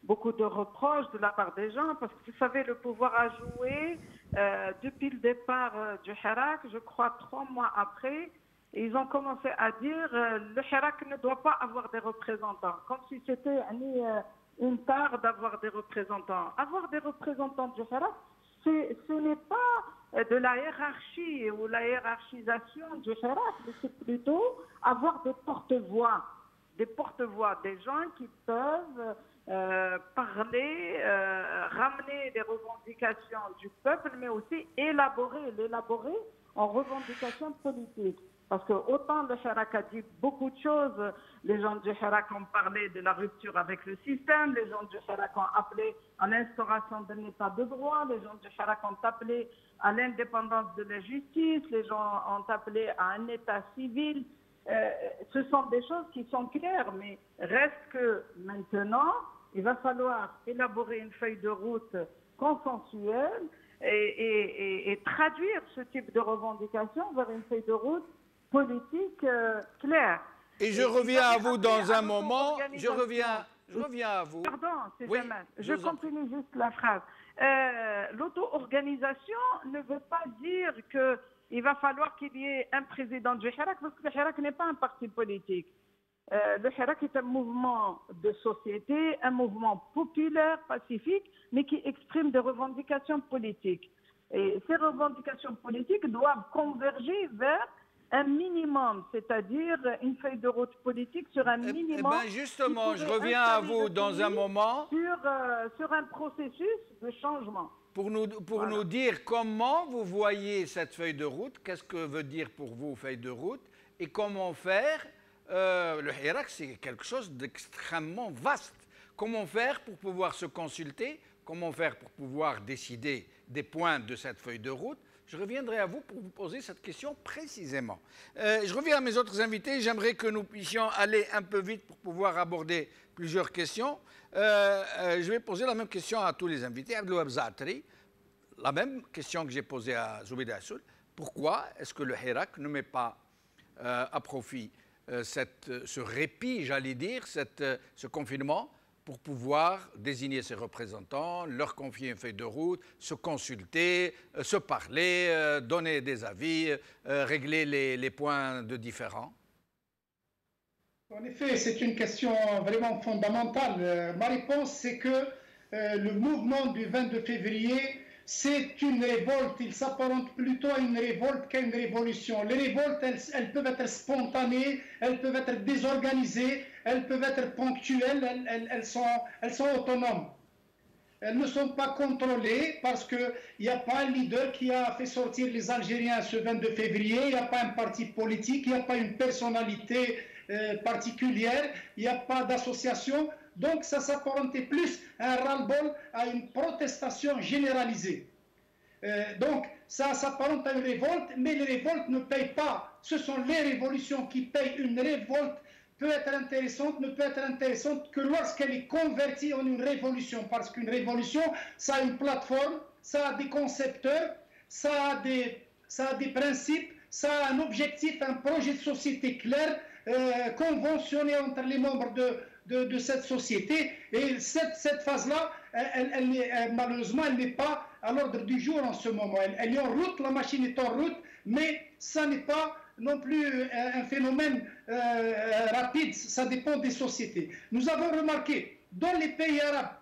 beaucoup de reproches de la part des gens, parce que vous savez, le pouvoir a joué depuis le départ du Hirak, je crois 3 mois après, et ils ont commencé à dire le Hirak ne doit pas avoir des représentants, comme si c'était une part d'avoir des représentants. Avoir des représentants du Hirak, ce n'est pas de la hiérarchie ou la hiérarchisation du Hirak, mais c'est plutôt avoir des porte-voix, des gens qui peuvent parler, ramener les revendications du peuple, mais aussi l'élaborer en revendications politiques. Parce que autant le Hirak a dit beaucoup de choses, les gens du Hirak ont parlé de la rupture avec le système, les gens du Hirak ont appelé à l'instauration d'un état de droit, les gens du Hirak ont appelé à l'indépendance de la justice, les gens ont appelé à un état civil. Ce sont des choses qui sont claires, mais reste que maintenant, il va falloir élaborer une feuille de route consensuelle et traduire ce type de revendication vers une feuille de route politique claire. Et je reviens à vous dans un moment. Je reviens à vous. Pardon, c'est oui, Jamal. Je continue juste la phrase. L'auto-organisation ne veut pas dire qu'il va falloir qu'il y ait un président du Hirak, parce que le Hirak n'est pas un parti politique. Le Hirak est un mouvement de société, un mouvement populaire, pacifique, mais qui exprime des revendications politiques. Et ces revendications politiques doivent converger vers un minimum, c'est-à-dire une feuille de route politique sur un minimum. Justement, je reviens à vous dans un moment. Sur un processus de changement. Pour nous dire comment vous voyez cette feuille de route, qu'est-ce que veut dire pour vous feuille de route, et comment faire. Le Hirak, c'est quelque chose d'extrêmement vaste. Comment faire pour pouvoir se consulter? Comment faire pour pouvoir décider des points de cette feuille de route? Je reviendrai à vous pour vous poser cette question précisément. Je reviens à mes autres invités. J'aimerais que nous puissions aller un peu vite pour pouvoir aborder plusieurs questions. Je vais poser la même question à tous les invités. Abdelwahab Zaatri, la même question que j'ai posée à Zoubida Assoul. Pourquoi est-ce que le Hirak ne met pas à profit ce répit, j'allais dire, ce confinement, pour pouvoir désigner ses représentants, leur confier une feuille de route, se consulter, se parler, donner des avis, régler les points de différends? En effet, c'est une question vraiment fondamentale. Ma réponse, c'est que le mouvement du 22 février, c'est une révolte. Il s'apparente plutôt à une révolte qu'à une révolution. Les révoltes, elles peuvent être spontanées, elles peuvent être désorganisées, elles peuvent être ponctuelles, elles sont autonomes. Elles ne sont pas contrôlées parce qu'il n'y a pas un leader qui a fait sortir les Algériens ce 22 février, il n'y a pas un parti politique, il n'y a pas une personnalité particulière, il n'y a pas d'association. Donc ça s'apparentait plus à un ras-le-bol, à une protestation généralisée. Donc ça s'apparente à une révolte, mais les révoltes ne payent pas. Ce sont les révolutions qui payent. Une révolte peut être intéressante, ne peut être intéressante que lorsqu'elle est convertie en une révolution. Parce qu'une révolution, ça a une plateforme, ça a des concepteurs, ça a des principes, ça a un objectif, un projet de société clair, conventionné entre les membres de cette société. Et cette phase-là, malheureusement, elle n'est pas à l'ordre du jour en ce moment. Elle est en route, la machine est en route, mais ça n'est pas non plus un phénomène rapide, ça dépend des sociétés. Nous avons remarqué, dans les pays arabes,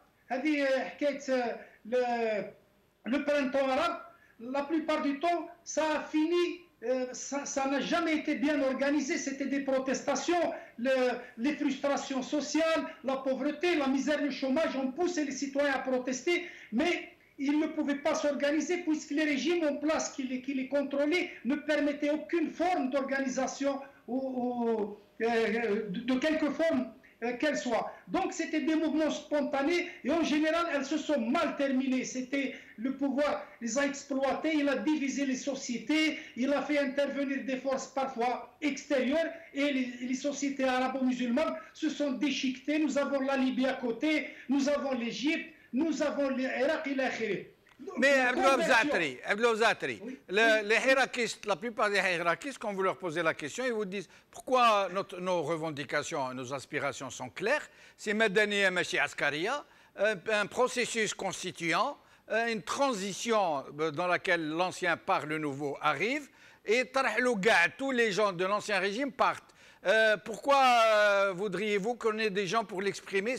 le printemps arabe, la plupart du temps, ça a fini. Ça n'a jamais été bien organisé, c'était des protestations, les frustrations sociales, la pauvreté, la misère, le chômage ont poussé les citoyens à protester, mais ils ne pouvaient pas s'organiser puisque les régimes en place qui les contrôlaient ne permettaient aucune forme d'organisation ou de quelque forme qu'elle soit. Donc c'était des mouvements spontanés et en général elles se sont mal terminées. C'était le pouvoir les a exploités, il a divisé les sociétés, il a fait intervenir des forces parfois extérieures et les sociétés arabo-musulmanes se sont déchiquetées. Nous avons la Libye à côté, nous avons l'Égypte, nous avons l'Irak et l'Akhir. Mais Abdelwahab Zaatri, les Hirakistes, la plupart des Hirakistes, quand vous leur posez la question, ils vous disent pourquoi nos revendications, nos aspirations sont claires. C'est Madaniya Machi Askaria, un processus constituant, une transition dans laquelle l'ancien part, le nouveau arrive, et tous les gens de l'ancien régime partent. Pourquoi voudriez-vous qu'on ait des gens pour l'exprimer?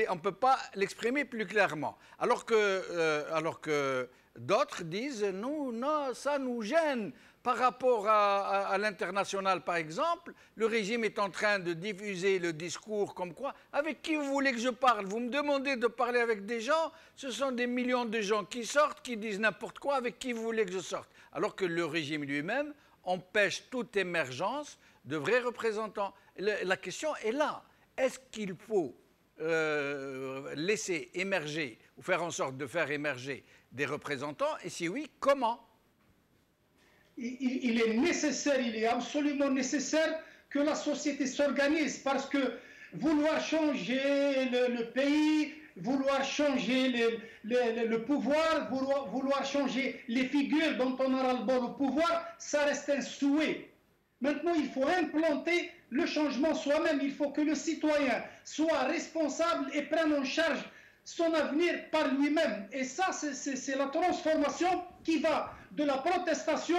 On ne peut pas l'exprimer plus clairement. Alors que d'autres disent, non, ça nous gêne. Par rapport à l'international, par exemple, le régime est en train de diffuser le discours comme quoi, avec qui vous voulez que je parle? Vous me demandez de parler avec des gens, ce sont des millions de gens qui sortent, qui disent n'importe quoi, avec qui vous voulez que je sorte? Alors que le régime lui-même empêche toute émergence de vrais représentants. La question est là. Est-ce qu'il faut laisser émerger ou faire en sorte de faire émerger des représentants? Et si oui, comment? Il est nécessaire, il est absolument nécessaire que la société s'organise, parce que vouloir changer le pays, vouloir changer le pouvoir, vouloir changer les figures dont on aura le bol au pouvoir, ça reste un souhait. Maintenant, il faut implanter le changement soi-même. Il faut que le citoyen soit responsable et prenne en charge son avenir par lui-même. Et ça, c'est la transformation qui va de la protestation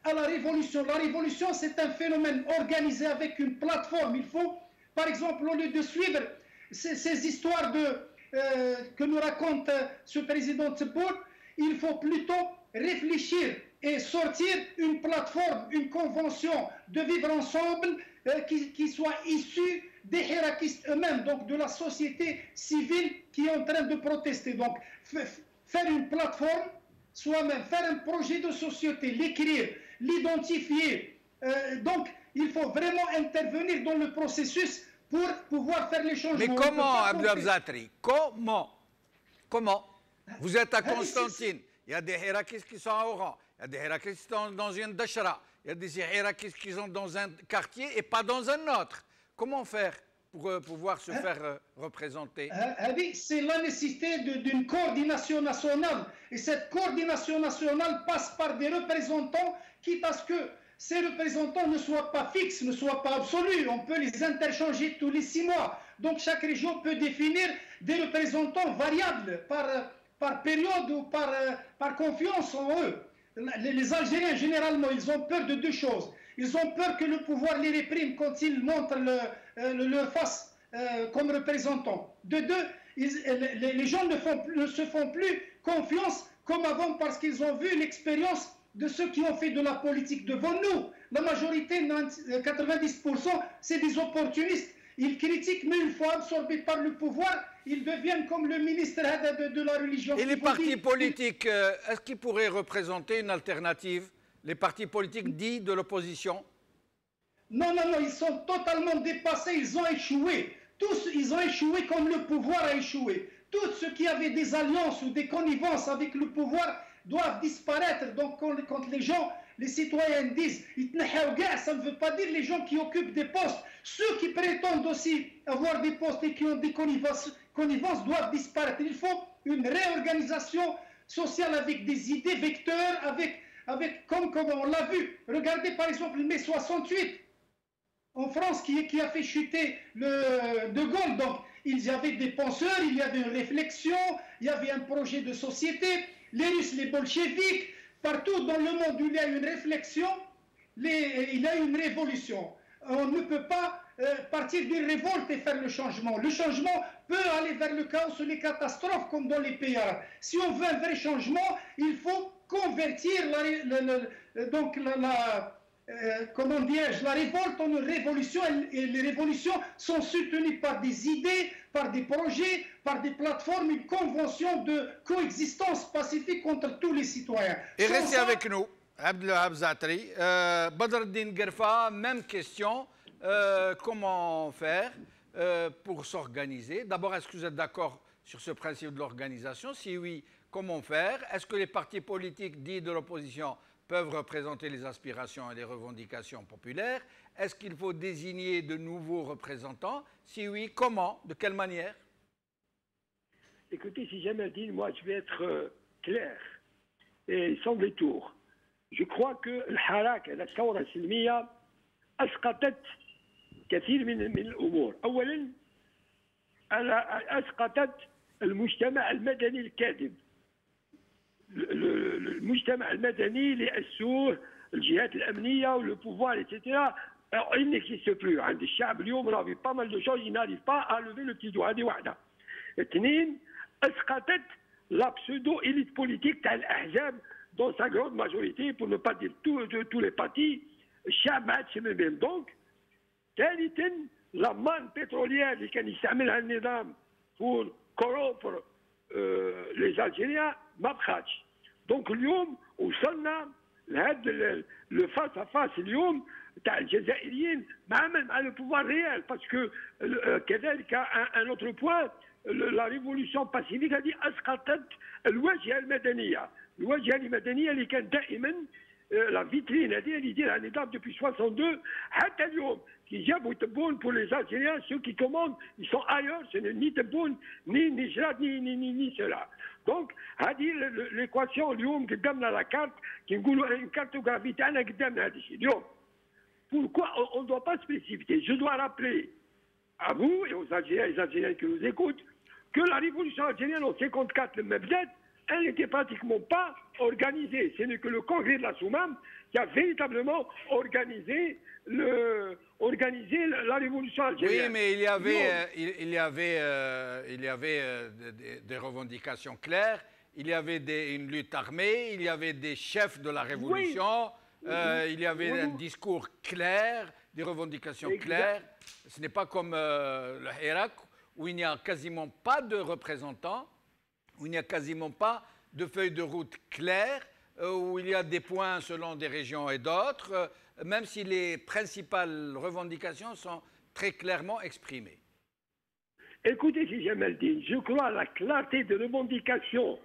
à la révolution. La révolution, c'est un phénomène organisé avec une plateforme. Il faut, par exemple, au lieu de suivre ces histoires que nous raconte ce président Tebboune, il faut plutôt réfléchir et sortir une plateforme, une convention de vivre ensemble qui soit issue des hiérarchistes eux-mêmes, donc de la société civile qui est en train de protester. Donc, faire une plateforme, soi-même, faire un projet de société, l'écrire, l'identifier. Donc, il faut vraiment intervenir dans le processus pour pouvoir faire les changements. Mais comment, Abdel Zatri? Comment? Vous êtes à Constantine, il y a des hiérarchistes qui sont à Oran, il y a des hiérarchistes qui sont dans une Dachra, il y a des hiérarchistes qui sont dans un quartier et pas dans un autre. Comment faire pour pouvoir se faire représenter? C'est la nécessité d'une coordination nationale. Et cette coordination nationale passe par des représentants, quitte à ce que ces représentants ne soient pas fixes, ne soient pas absolus. On peut les interchanger tous les 6 mois. Donc chaque région peut définir des représentants variables par période ou par confiance en eux. Les Algériens, généralement, ils ont peur de 2 choses. Ils ont peur que le pouvoir les réprime quand ils montrent leur face comme représentants. De 2, les gens ne se font plus confiance comme avant parce qu'ils ont vu l'expérience de ceux qui ont fait de la politique devant nous. La majorité, 90%, c'est des opportunistes. Ils critiquent, mais une fois absorbés par le pouvoir, ils deviennent comme le ministre de la religion. Et les partis politiques, est-ce qu'ils pourraient représenter une alternative? Les partis politiques dits de l'opposition? Non, ils sont totalement dépassés, ils ont échoué. Tous, ils ont échoué comme le pouvoir a échoué. Tous ceux qui avaient des alliances ou des connivences avec le pouvoir doivent disparaître. Donc quand les gens, les citoyens disent « ça ne veut pas dire les gens qui occupent des postes. Ceux qui prétendent aussi avoir des postes et qui ont des connivences doivent disparaître. Il faut une réorganisation sociale avec des idées vecteurs, comme on l'a vu. Regardez par exemple le mai 68 en France qui a fait chuter De Gaulle. Donc il y avait des penseurs, il y avait une réflexion, il y avait un projet de société. Les Russes, les bolcheviks, partout dans le monde où il y a une réflexion, il y a une révolution. On ne peut pas partir d'une révolte et faire le changement. Le changement peut aller vers le chaos ou les catastrophes comme dans les pays arabes. Si on veut un vrai changement, il faut convertir la révolte en une révolution. Et les révolutions sont soutenues par des idées, par des projets, par des plateformes, une convention de coexistence pacifique entre tous les citoyens. Et restez avec nous, Abdelwahab Zatri. Badreddine Guerfa, même question. Comment faire pour s'organiser? D'abord, est-ce que vous êtes d'accord sur ce principe de l'organisation? Si oui, comment faire? Est-ce que les partis politiques dits de l'opposition peuvent représenter les aspirations et les revendications populaires? Est-ce qu'il faut désigner de nouveaux représentants? Si oui, comment? De quelle manière? Écoutez, si Jamaldine, moi je vais être clair et sans détour. Je crois que la Thawra Silmiya أسقطت كثير من الأمور. أولا أسقطت المجتمع المدني الكاذب. المجتمع المدني اللي أسوه الجهات الأمنية والبوفوار etc. il n'existe plus. عند الشعب اليوم راه في pas mal de choses, il n'arrive pas à lever le petit doigt. هذه واحدة. اثنين أسقطت la pseudo-élite politique تاع الأحزاب dans sa grande majorité, pour ne pas dire tous les partis. الشعب ما عادش من بهم. دونك ثالثا لا مان بتروليير اللي كان يستعملها النظام pour corrompre les Algériens ما بقاتش. دونك اليوم وصلنا لهذا لو فاس ا فاس اليوم تاع الجزائريين مع لو بوفوار ريال. باسكو كذلك ان اوتر بوان لا ريفولوسيون باسيفيك هذه اسقطت الواجهه المدنيه. الواجهه المدنيه اللي كان دائما la vitrine اللي يديرها النظام depuis 62 حتى اليوم كي جابوا تبون pour les Algériens ceux qui commandent ils sont ailleurs ce n'est ni تبون ni جراد ni cela. Donc هذه l'équation اليوم قدامنا la carte كي نقولوا une cartographie تاعنا قدامنا هذا الشيء اليوم. Pourquoi on ne doit pas se précipiter? Je dois rappeler à vous et aux Algériens et les Algériens qui nous écoutent que la révolution algérienne en 54, le Mebded, elle n'était pratiquement pas organisée. Ce n'est que le congrès de la Soumam qui a véritablement organisé la révolution algérienne. Oui, mais il y avait des revendications claires, il y avait une lutte armée, il y avait des chefs de la révolution, il y avait un discours clair, des revendications claires. Ce n'est pas comme le Hirak, où il n'y a quasiment pas de représentants, où il n'y a quasiment pas de feuille de route claire, où il y a des points selon des régions et d'autres, même si les principales revendications sont très clairement exprimées. Écoutez, si Jamaldine, je crois à la clarté de revendication.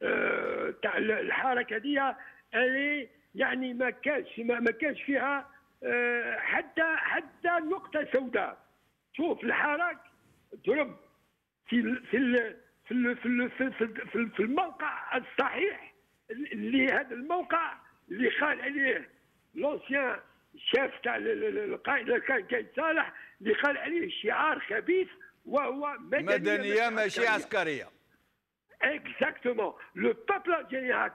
الحركة دي elle يعني ما كانش فيها حتى نقطة سوداء. شوف الحراك ضرب في الموقع الصحيح اللي هذا الموقع اللي قال عليه لونسيان شيف تاع القائد كان قايد صالح اللي قال عليه شعار خبيث وهو مدنية ماشي عسكرية. Exactement. Le peuple algérien a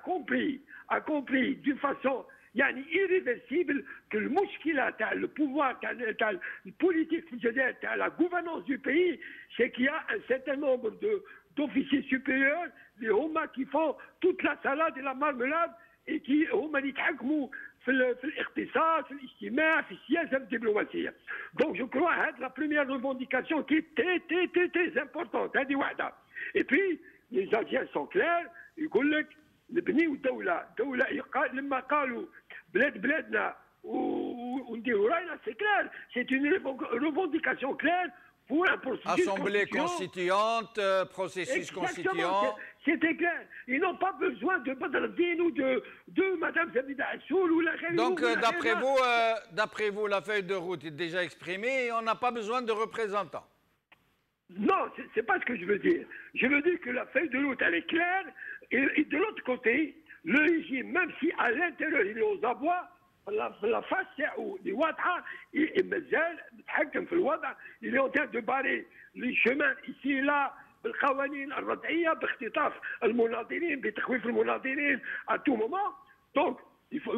compris d'une façon يعني irréversible que le mushkila تاع le pouvoir تاع الpolitique تاع la gouvernance du pays c'est qu'il y a un certain nombre d'officiers supérieurs qui font toute la salade et la marmelade et qui هما اللي يتحكموا في الاقتصاد في الاجتماع في السياسه الدبلوماسيه. Donc je crois هذه la première revendication qui est très importante هذه واحده. Et puis les Algériens sont clairs يقول لك نبنيو دولة لما قالوا بلادنا ونديروا راينا سي كلير سي اون ريفونديكاسيون كلير pour un processus Assemblée constituante, processus constituant. C'était clair. Ils n'ont pas besoin de Badreddine ou de Madame Zabida Assoul ou la reine. Donc, d'après vous, la feuille de route est déjà exprimée et on n'a pas besoin de représentants. Non, c'est pas ce que je veux dire. Je veux dire que la feuille de route, elle est claire. Et de l'autre côté, le régime, même si à l'intérieur il est aux abois, la face des Ouattara, il est en train de barrer les chemins ici et là, بالقوانين الردعية باختطاف المناضلين بتخويف المناضلين à tout moment. Donc, il faut,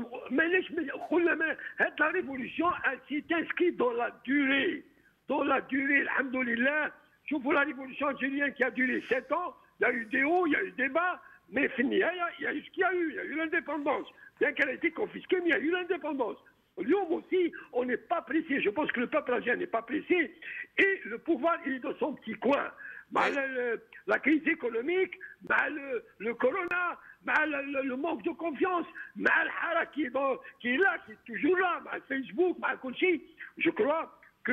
la révolution, elle s'est inscrite dans la durée. Dans la durée, alhamdoulilah, je vois la révolution algérienne qui a duré 7 ans, il y a eu des hauts, il y a eu des bas, mais fini, il y a eu ce qu'il y a eu, il y a eu l'indépendance. Bien qu'elle ait été confisquée, mais il y a eu l'indépendance. Lyon aussi, on n'est pas pressé. Je pense que le peuple algérien n'est pas pressé. Et le pouvoir, il est dans son petit coin. La crise économique, le corona, le manque de confiance, le Hara qui est là, qui est toujours là, Facebook, je crois que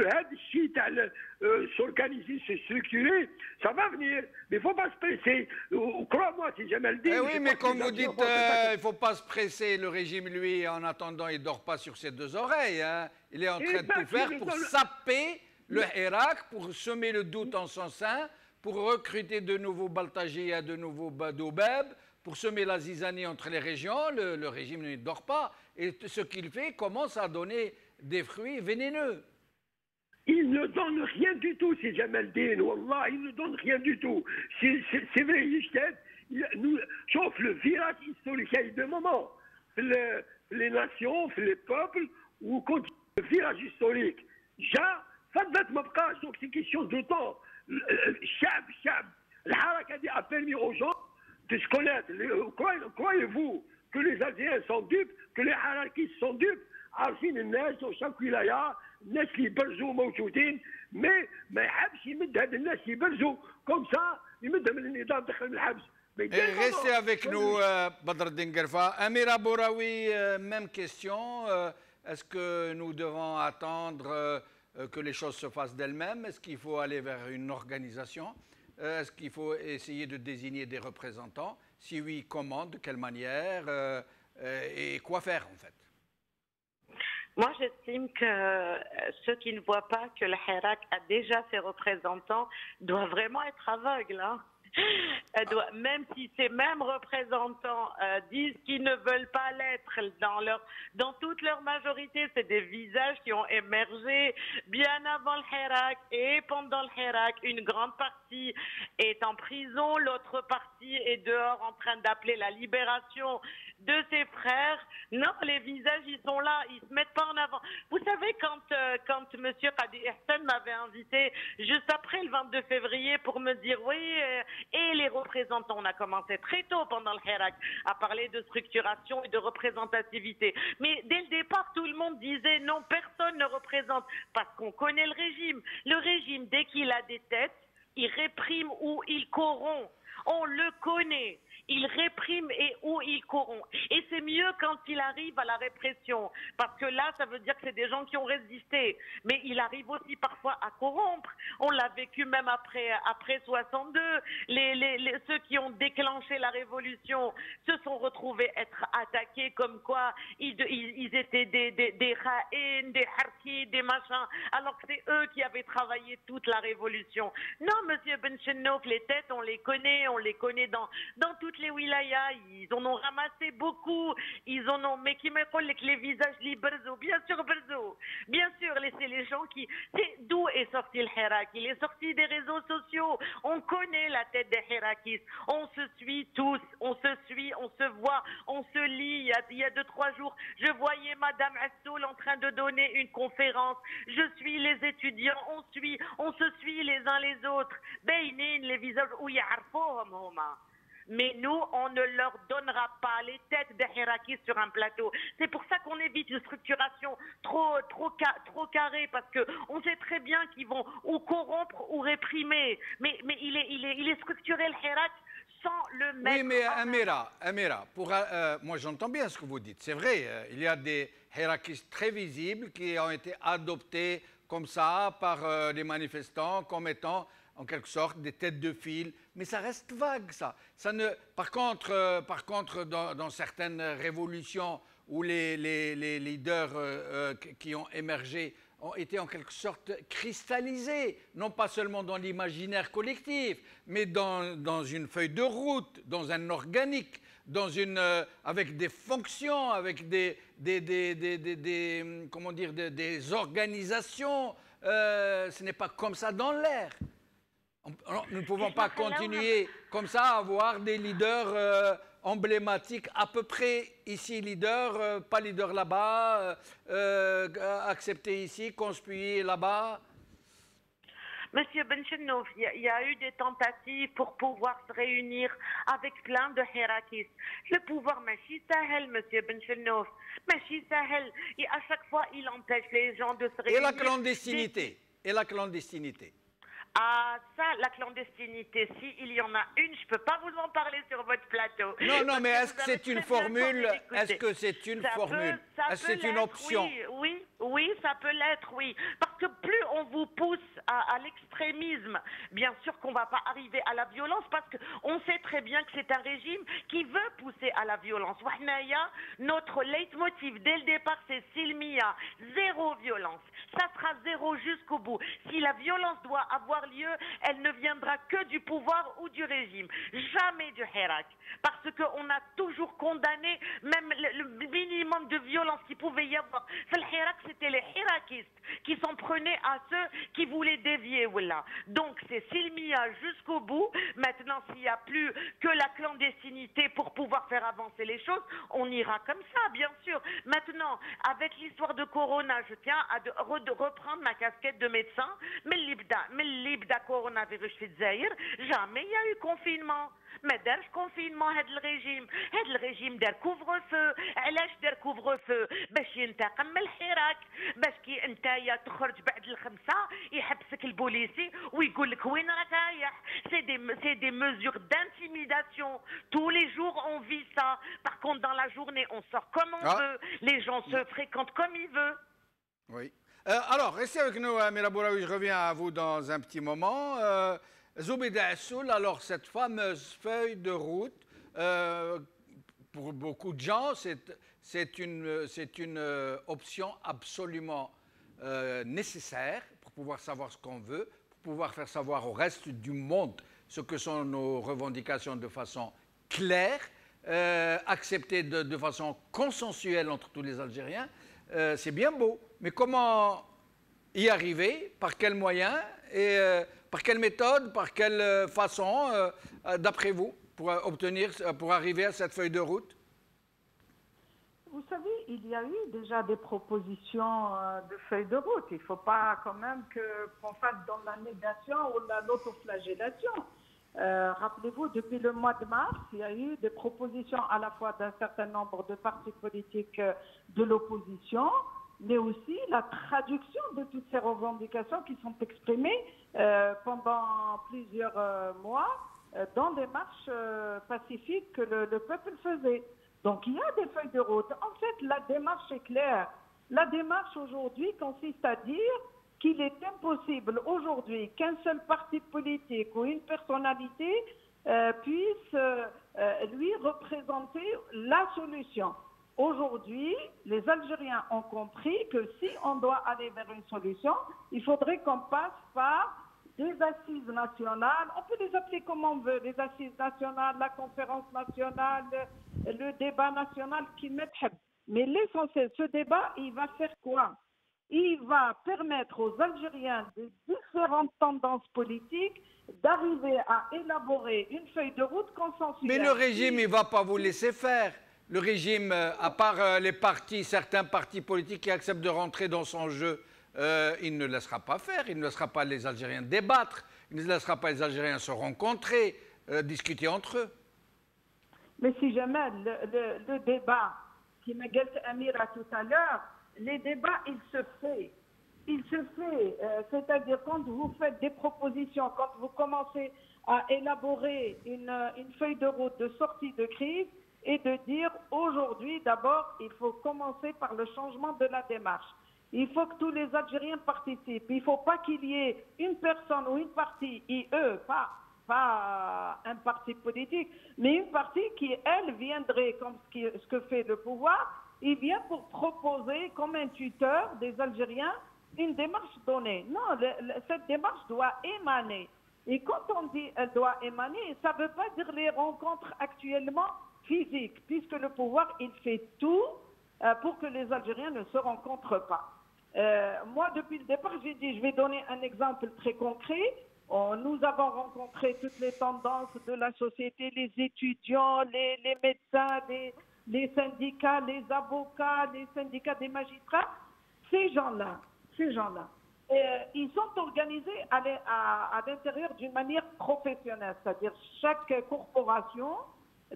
s'organiser, se structurer, ça va venir. Mais il ne faut pas se presser. Crois-moi, si jamais le dis. Oui, mais comme vous dites, il ne faut pas se presser. Le régime, lui, en attendant, il ne dort pas sur ses deux oreilles. Hein. Il est en train de tout faire pour saper le Hirak, pour semer le doute en son sein, pour recruter de nouveaux Baltagis, de nouveaux Badoubeb, pour semer la zizanie entre les régions. Le régime ne dort pas. Et ce qu'il fait commence à donner des fruits vénéneux. Il ne donne rien du tout, c'est Jamaldine, Wallah, il ne donne rien du tout. C'est vrai, sauf le virage historique, il y a eu des moments, les nations, les peuples, où quand le virage historique, donc c'est question de temps. الحركة دي a permis aux gens de se connaître. Croyez-vous que les Algériens sont dupes, que les harakistes sont dupes? عارفين الناس وشاك ولاية الناس اللي يبرزوا موجودين مي ما يحبش يمد هاد الناس يبرزوا كوم سا يمدهم من النظام دخل من الحبس. Restez avec nous, Badreddine Guerfa. Amira Bouraoui, même question. Est-ce que nous devons attendre que les choses se fassent d'elles-mêmes? Est-ce qu'il faut aller vers une organisation? Est-ce qu'il faut essayer de désigner des représentants? Si oui, comment? De quelle manière? et quoi faire en fait. Moi, j'estime que ceux qui ne voient pas que le Hirak a déjà ses représentants doivent vraiment être aveugles. Hein. Même si ces mêmes représentants disent qu'ils ne veulent pas l'être, dans toute leur majorité, c'est des visages qui ont émergé bien avant le Hirak et pendant le Hirak. Une grande partie est en prison, l'autre partie est dehors en train d'appeler la libération de ses frères. Non, les visages, ils sont là, ils se mettent pas en avant. Vous savez, quand M. Qadi Ihsan m'avait invité juste après le 22 février pour me dire oui, et les représentants, on a commencé très tôt pendant le Hirak à parler de structuration et de représentativité. Mais dès le départ, tout le monde disait non, personne ne représente parce qu'on connaît le régime. Le régime, dès qu'il a des têtes, il réprime ou il corrompt. On le connaît. Il réprime et ou il corrompt. Et c'est mieux quand il arrive à la répression. Parce que là, ça veut dire que c'est des gens qui ont résisté. Mais il arrive aussi parfois à corrompre. On l'a vécu même après 62. Ceux qui ont déclenché la révolution se sont retrouvés être attaqués comme quoi ils étaient des Khaïn, des Harki, des machins. Alors que c'est eux qui avaient travaillé toute la révolution. Non, monsieur Ben Chennouf, les têtes, on les connaît dans toutes les wilayas, ils en ont ramassé beaucoup, mais qui me collent les visages libres, bien sûr, Berzo. Bien sûr, c'est les gens qui, c'est d'où est sorti le Hirak? Il est sorti des réseaux sociaux. On connaît la tête des Hirakistes. On se suit tous, on se suit, on se voit, on se lit. Il y a 2-3 jours, je voyais Madame Assoul en train de donner une conférence. Je suis les étudiants, on se suit les uns les autres. Beinin, les visages, où yarfouhom homa. Mais nous, on ne leur donnera pas les têtes des Hirakis sur un plateau. C'est pour ça qu'on évite une structuration trop carrée, parce qu'on sait très bien qu'ils vont ou corrompre ou réprimer. Mais il est structuré, le Hirak, sans le mettre. Oui, mais Amira, moi j'entends bien ce que vous dites. C'est vrai, il y a des Hirakis très visibles qui ont été adoptés comme ça par les manifestants comme étant en quelque sorte des têtes de file, mais ça reste vague, ça. Par contre, dans certaines révolutions où les leaders qui ont émergé ont été en quelque sorte cristallisés, non pas seulement dans l'imaginaire collectif, mais dans une feuille de route, dans un organique, avec des fonctions, avec des organisations. Ce n'est pas comme ça dans l'air. Nous ne pouvons pas continuer comme ça à avoir des leaders emblématiques, à peu près ici leader, pas leader là-bas, accepté ici, conspué là-bas. Monsieur Ben Chennouf, il y a eu des tentatives pour pouvoir se réunir avec plein de Hirakis. Le pouvoir Machi Sahel, monsieur Ben Chennouf. Machi Sahel, et à chaque fois, il empêche les gens de se réunir. Et la clandestinité. Ah, ça, la clandestinité, s'il y en a une, je ne peux pas vous en parler sur votre plateau. Non, mais est-ce que c'est une formule? Est-ce que c'est une formule? Est-ce que c'est une option? Oui, ça peut l'être, oui. Parce que plus on vous pousse à l'extrémisme, bien sûr qu'on ne va pas arriver à la violence, parce qu'on sait très bien que c'est un régime qui veut pousser à la violence. Notre leitmotiv dès le départ, c'est Silmia, zéro violence. Ça sera zéro jusqu'au bout. Si la violence doit avoir lieu, elle ne viendra que du pouvoir ou du régime. Jamais du Hirak. Parce qu'on a toujours condamné même le minimum de violence qu'il pouvait y avoir. Le Hirak, c'était les Hirakistes qui s'en prenaient à ceux qui voulaient dévier. Voilà. Donc c'est Silmia jusqu'au bout. Maintenant, s'il n'y a plus que la clandestinité pour pouvoir faire avancer les choses, on ira comme ça, bien sûr. Maintenant, avec l'histoire de Corona, je tiens à reprendre ma casquette de médecin. Mais l'ibda coronavirus في الجزائر, jamais il y a eu confinement. ما دارش كونفينمون هذا الرجيم دار كوفغ فو. علاش دار كوفغ فو؟ باش ينتقم من الحراك، باش كي نتايا تخرج بعد الخمسة يحبسك البوليسي ويقول لك وين راك رايح. c'est des mesures d'intimidation. Tous les jours on vit ça. Par contre dans la journée on sort comme on veut, les gens se fréquentent comme ils veulent. Oui. Alors, restez avec nous, Amira Bouraoui, je reviens à vous dans un petit moment. Zoubida Assoul, alors cette fameuse feuille de route, pour pour beaucoup de gens, c'est une option absolument nécessaire pour pouvoir savoir ce qu'on veut, pour pouvoir faire savoir au reste du monde ce que sont nos revendications de façon claire, acceptées de façon consensuelle entre tous les Algériens. C'est bien beau, mais comment y arriver? Par quels moyens et par quelle méthode, par quelle façon, d'après vous, pour arriver à cette feuille de route? Vous savez, il y a eu déjà des propositions de feuilles de route. Il ne faut pas quand même qu'on fasse dans la négation ou l'autoflagellation. Rappelez-vous, depuis le mois de mars, il y a eu des propositions à la fois d'un certain nombre de partis politiques de l'opposition, mais aussi la traduction de toutes ces revendications qui sont exprimées pendant plusieurs mois dans des marches pacifiques que le peuple faisait. Donc il y a des feuilles de route. En fait, la démarche est claire. La démarche aujourd'hui consiste à dire qu'il est impossible aujourd'hui qu'un seul parti politique ou une personnalité puisse lui représenter la solution. Aujourd'hui, les Algériens ont compris que si on doit aller vers une solution, il faudrait qu'on passe par des assises nationales, on peut les appeler comme on veut, les assises nationales, la conférence nationale, le débat national qui met. Mais l'essentiel, ce débat, il va faire quoi? Il va permettre aux Algériens de différentes tendances politiques d'arriver à élaborer une feuille de route consensuelle. Mais le régime, il ne va pas vous laisser faire. Le régime, à part certains partis politiques qui acceptent de rentrer dans son jeu, il ne laissera pas faire, il ne laissera pas les Algériens débattre, il ne laissera pas les Algériens se rencontrer, discuter entre eux. Mais si jamais le débat qui m'a dit Amira tout à l'heure, les débats, il se fait. C'est-à-dire quand vous faites des propositions, quand vous commencez à élaborer une feuille de route de sortie de crise et de dire aujourd'hui, d'abord, il faut commencer par le changement de la démarche. Il faut que tous les Algériens participent. Il ne faut pas qu'il y ait une personne ou une partie, pas un parti politique, mais une partie qui, elle, viendrait, comme ce que fait le pouvoir, il vient pour proposer comme un tuteur des Algériens une démarche donnée. Non, cette démarche doit émaner. Et quand on dit elle doit émaner, ça ne veut pas dire les rencontres actuellement physiques, puisque le pouvoir, il fait tout pour que les Algériens ne se rencontrent pas. Moi, depuis le départ, j'ai dit, je vais donner un exemple très concret. Nous avons rencontré toutes les tendances de la société, les étudiants, les médecins, les syndicats, les avocats, les syndicats des magistrats. Ces gens-là, ils sont organisés à l'intérieur d'une manière professionnelle, c'est-à-dire chaque corporation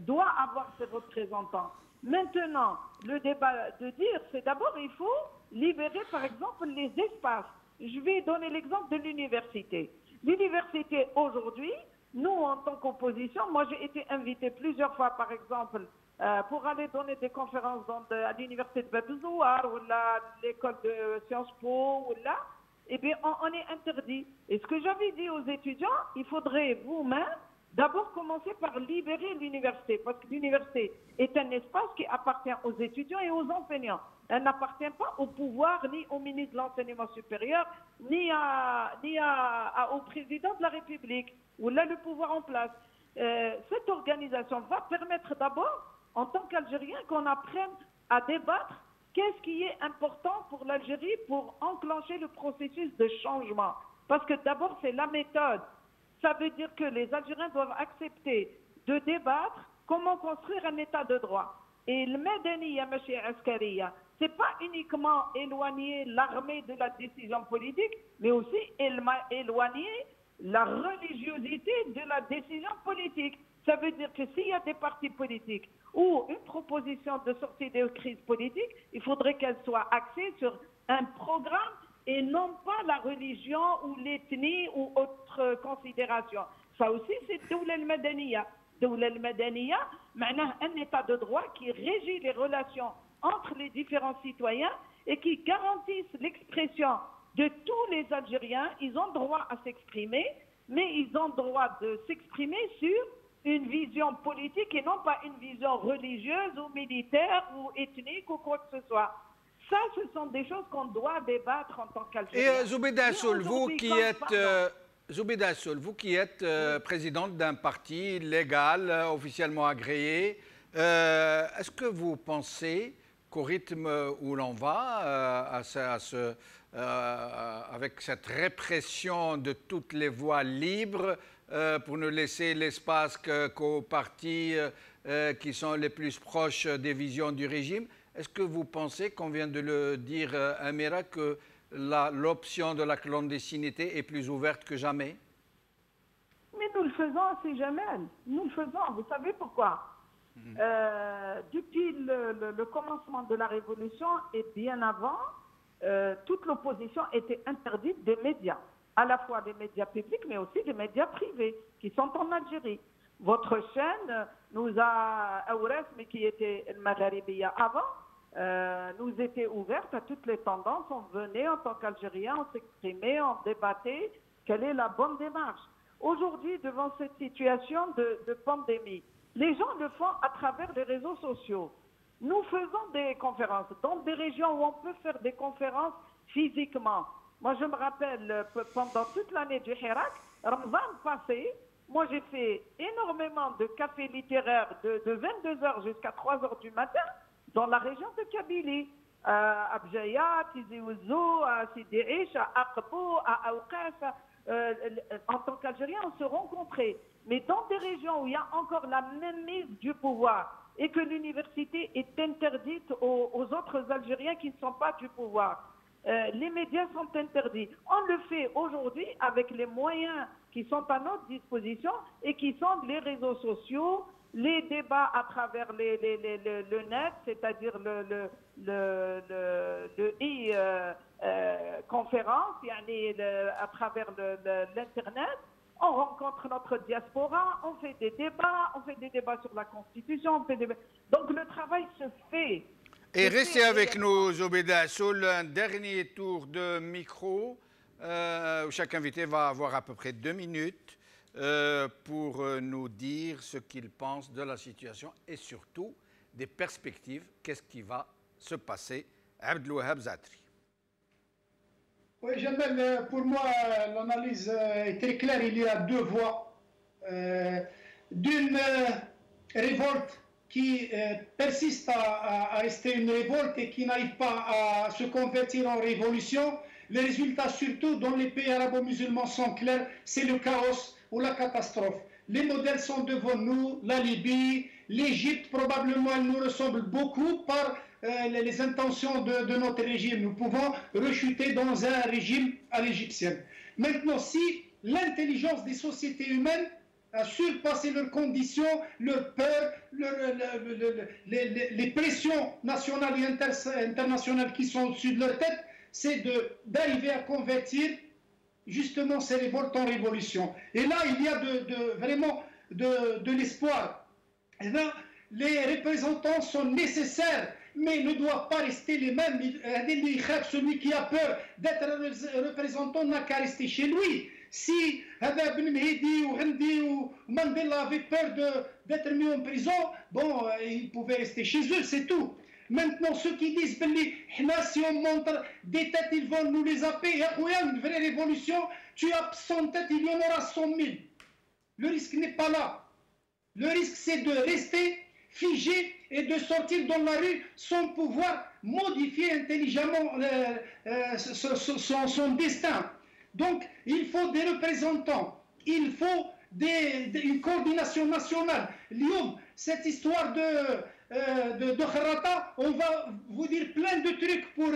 doit avoir ses représentants. Maintenant, le débat de dire, c'est d'abord, il faut libérer, par exemple, les espaces. Je vais donner l'exemple de l'université. L'université, aujourd'hui, nous, en tant qu'opposition, moi, j'ai été invitée plusieurs fois, par exemple, pour aller donner des conférences à l'université de Babizouar ou l'école de Sciences Po, eh bien, on est interdit. Et ce que j'avais dit aux étudiants, il faudrait vous-même d'abord commencer par libérer l'université, parce que l'université est un espace qui appartient aux étudiants et aux enseignants. Elle n'appartient pas au pouvoir, ni au ministre de l'Enseignement supérieur, ni au président de la République, où là, le pouvoir en place. Cette organisation va permettre d'abord, en tant qu'Algérien, qu'on apprenne à débattre qu'est-ce qui est important pour l'Algérie pour enclencher le processus de changement. Parce que d'abord, c'est la méthode. Ça veut dire que les Algériens doivent accepter de débattre comment construire un état de droit. Et le Madaniya, Machi Askariya, ce n'est pas uniquement éloigner l'armée de la décision politique, mais aussi éloigner la religiosité de la décision politique. Ça veut dire que s'il y a des partis politiques ou une proposition de sortie de crise politique, il faudrait qu'elle soit axée sur un programme et non pas la religion ou l'ethnie ou autre considération. Ça aussi, c'est Doula al-Madaniya. Doula al-Madaniya, un état de droit qui régit les relations entre les différents citoyens et qui garantissent l'expression de tous les Algériens. Ils ont droit à s'exprimer, mais ils ont droit de s'exprimer sur une vision politique et non pas une vision religieuse ou militaire ou ethnique ou quoi que ce soit. Ça, ce sont des choses qu'on doit débattre en tant qu'Algérien. Et Zoubeda Assoul, vous qui êtes présidente d'un parti légal, officiellement agréé, est-ce que vous pensez qu'au rythme où l'on va, avec cette répression de toutes les voies libres, pour ne laisser l'espace qu'aux partis qui sont les plus proches des visions du régime, est-ce que vous pensez, qu'on vient de le dire, Amira, que l'option de la clandestinité est plus ouverte que jamais? Mais nous le faisons assez jamais. Nous le faisons. Vous savez pourquoi? Depuis le commencement de la Révolution et bien avant, toute l'opposition était interdite des médias, à la fois des médias publics, mais aussi des médias privés qui sont en Algérie. Votre chaîne nous a, Aouras, mais qui était le Magharibiya avant, nous était ouverte à toutes les tendances. On venait en tant qu'Algériens, on s'exprimait, on débattait quelle est la bonne démarche. Aujourd'hui, devant cette situation de pandémie, les gens le font à travers les réseaux sociaux. Nous faisons des conférences dans des régions où on peut faire des conférences physiquement. Moi, je me rappelle, pendant toute l'année du Hirak, Ramadan passé, moi, j'ai fait énormément de cafés littéraires de 22h jusqu'à 3h du matin dans la région de Kabylie, à Abjaya, à Tizi Ouzou, à Sidi Ish, à Aqbou, à Aouqas. En tant qu'Algériens, on se rencontrait. Mais dans des régions où il y a encore la même mise du pouvoir et que l'université est interdite aux autres Algériens qui ne sont pas du pouvoir, les médias sont interdits. On le fait aujourd'hui avec les moyens qui sont à notre disposition et qui sont les réseaux sociaux, les débats à travers le net, c'est-à-dire le e-conférence, à travers l'Internet. On rencontre notre diaspora, on fait des débats sur la Constitution, donc le travail se fait. Et restez avec nous, Zoubeda Assoul, un dernier tour de micro. Chaque invité va avoir à peu près 2 minutes pour nous dire ce qu'il pense de la situation et surtout des perspectives. Qu'est-ce qui va se passer? Abdelouahab Zatri. Oui, Jamel, pour moi, l'analyse est très claire. Il y a 2 voies. D'une révolte qui persiste à rester une révolte et qui n'arrive pas à se convertir en révolution. Les résultats, surtout dans les pays arabo-musulmans, sont clairs. C'est le chaos ou la catastrophe. Les modèles sont devant nous. La Libye, l'Égypte, probablement, elles nous ressemblent beaucoup par les intentions de notre régime. Nous pouvons rechuter dans un régime à l'égyptienne. Maintenant, si l'intelligence des sociétés humaines a surpassé leurs conditions, leurs peurs, les pressions nationales et internationales qui sont au-dessus de leur tête, c'est d'arriver à convertir justement ces révoltes en révolution. Et là, il y a vraiment de l'espoir. Et là, les représentants sont nécessaires, mais ne doivent pas rester les mêmes. Celui qui a peur d'être représentant n'a qu'à rester chez lui. Si Ben Mehdi ou Hendi ou Mandela avaient peur d'être mis en prison, bon, ils pouvaient rester chez eux, c'est tout. Maintenant, ceux qui disent si on montre des têtes, ils vont nous les appeler. Une vraie révolution, tu as 100 têtes, il y en aura 100 000. Le risque n'est pas là. Le risque, c'est de rester figé et de sortir dans la rue sans pouvoir modifier intelligemment son destin. Donc, il faut des représentants, il faut une coordination nationale. Lyon, cette histoire de Kharrata, on va vous dire plein de trucs pour...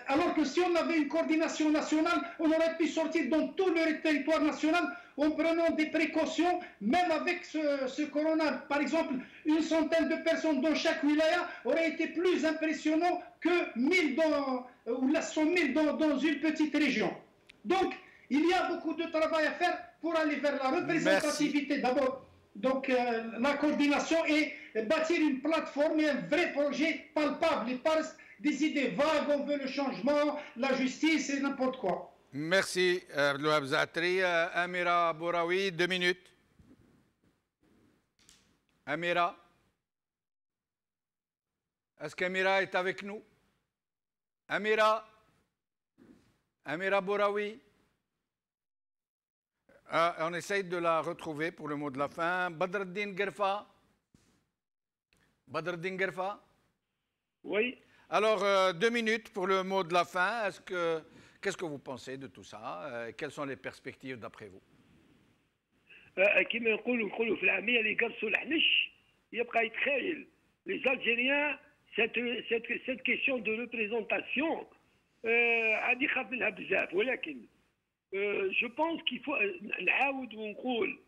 alors que si on avait une coordination nationale, on aurait pu sortir dans tout le territoire national en prenant des précautions, même avec ce corona. Par exemple, 100 de personnes dans chaque wilaya aurait été plus impressionnant que 1000 ou 100 000 dans une petite région. Donc, il y a beaucoup de travail à faire pour aller vers la représentativité d'abord. Donc, la coordination et bâtir une plateforme et un vrai projet palpable et pas des idées vagues, on veut le changement, la justice et n'importe quoi. Merci, Abdelouahab Zatri. Amira Bouraoui, 2 minutes. Amira? Est-ce qu'Amira est avec nous? Amira? Amira Bouraoui? On essaye de la retrouver pour le mot de la fin. Badreddin Gerfa? Badreddin Gerfa? Oui. Alors, 2 minutes pour le mot de la fin. Qu'est-ce que vous pensez de tout ça? Quelles sont les perspectives d'après vous? كما نقولوا في العاميه اللي قرصوا الحنش يبقى يتخيل. Les Algériens, cette question de représentation غادي يخاف منها بزاف ولكن je pense qu'il faut نعاود ونقول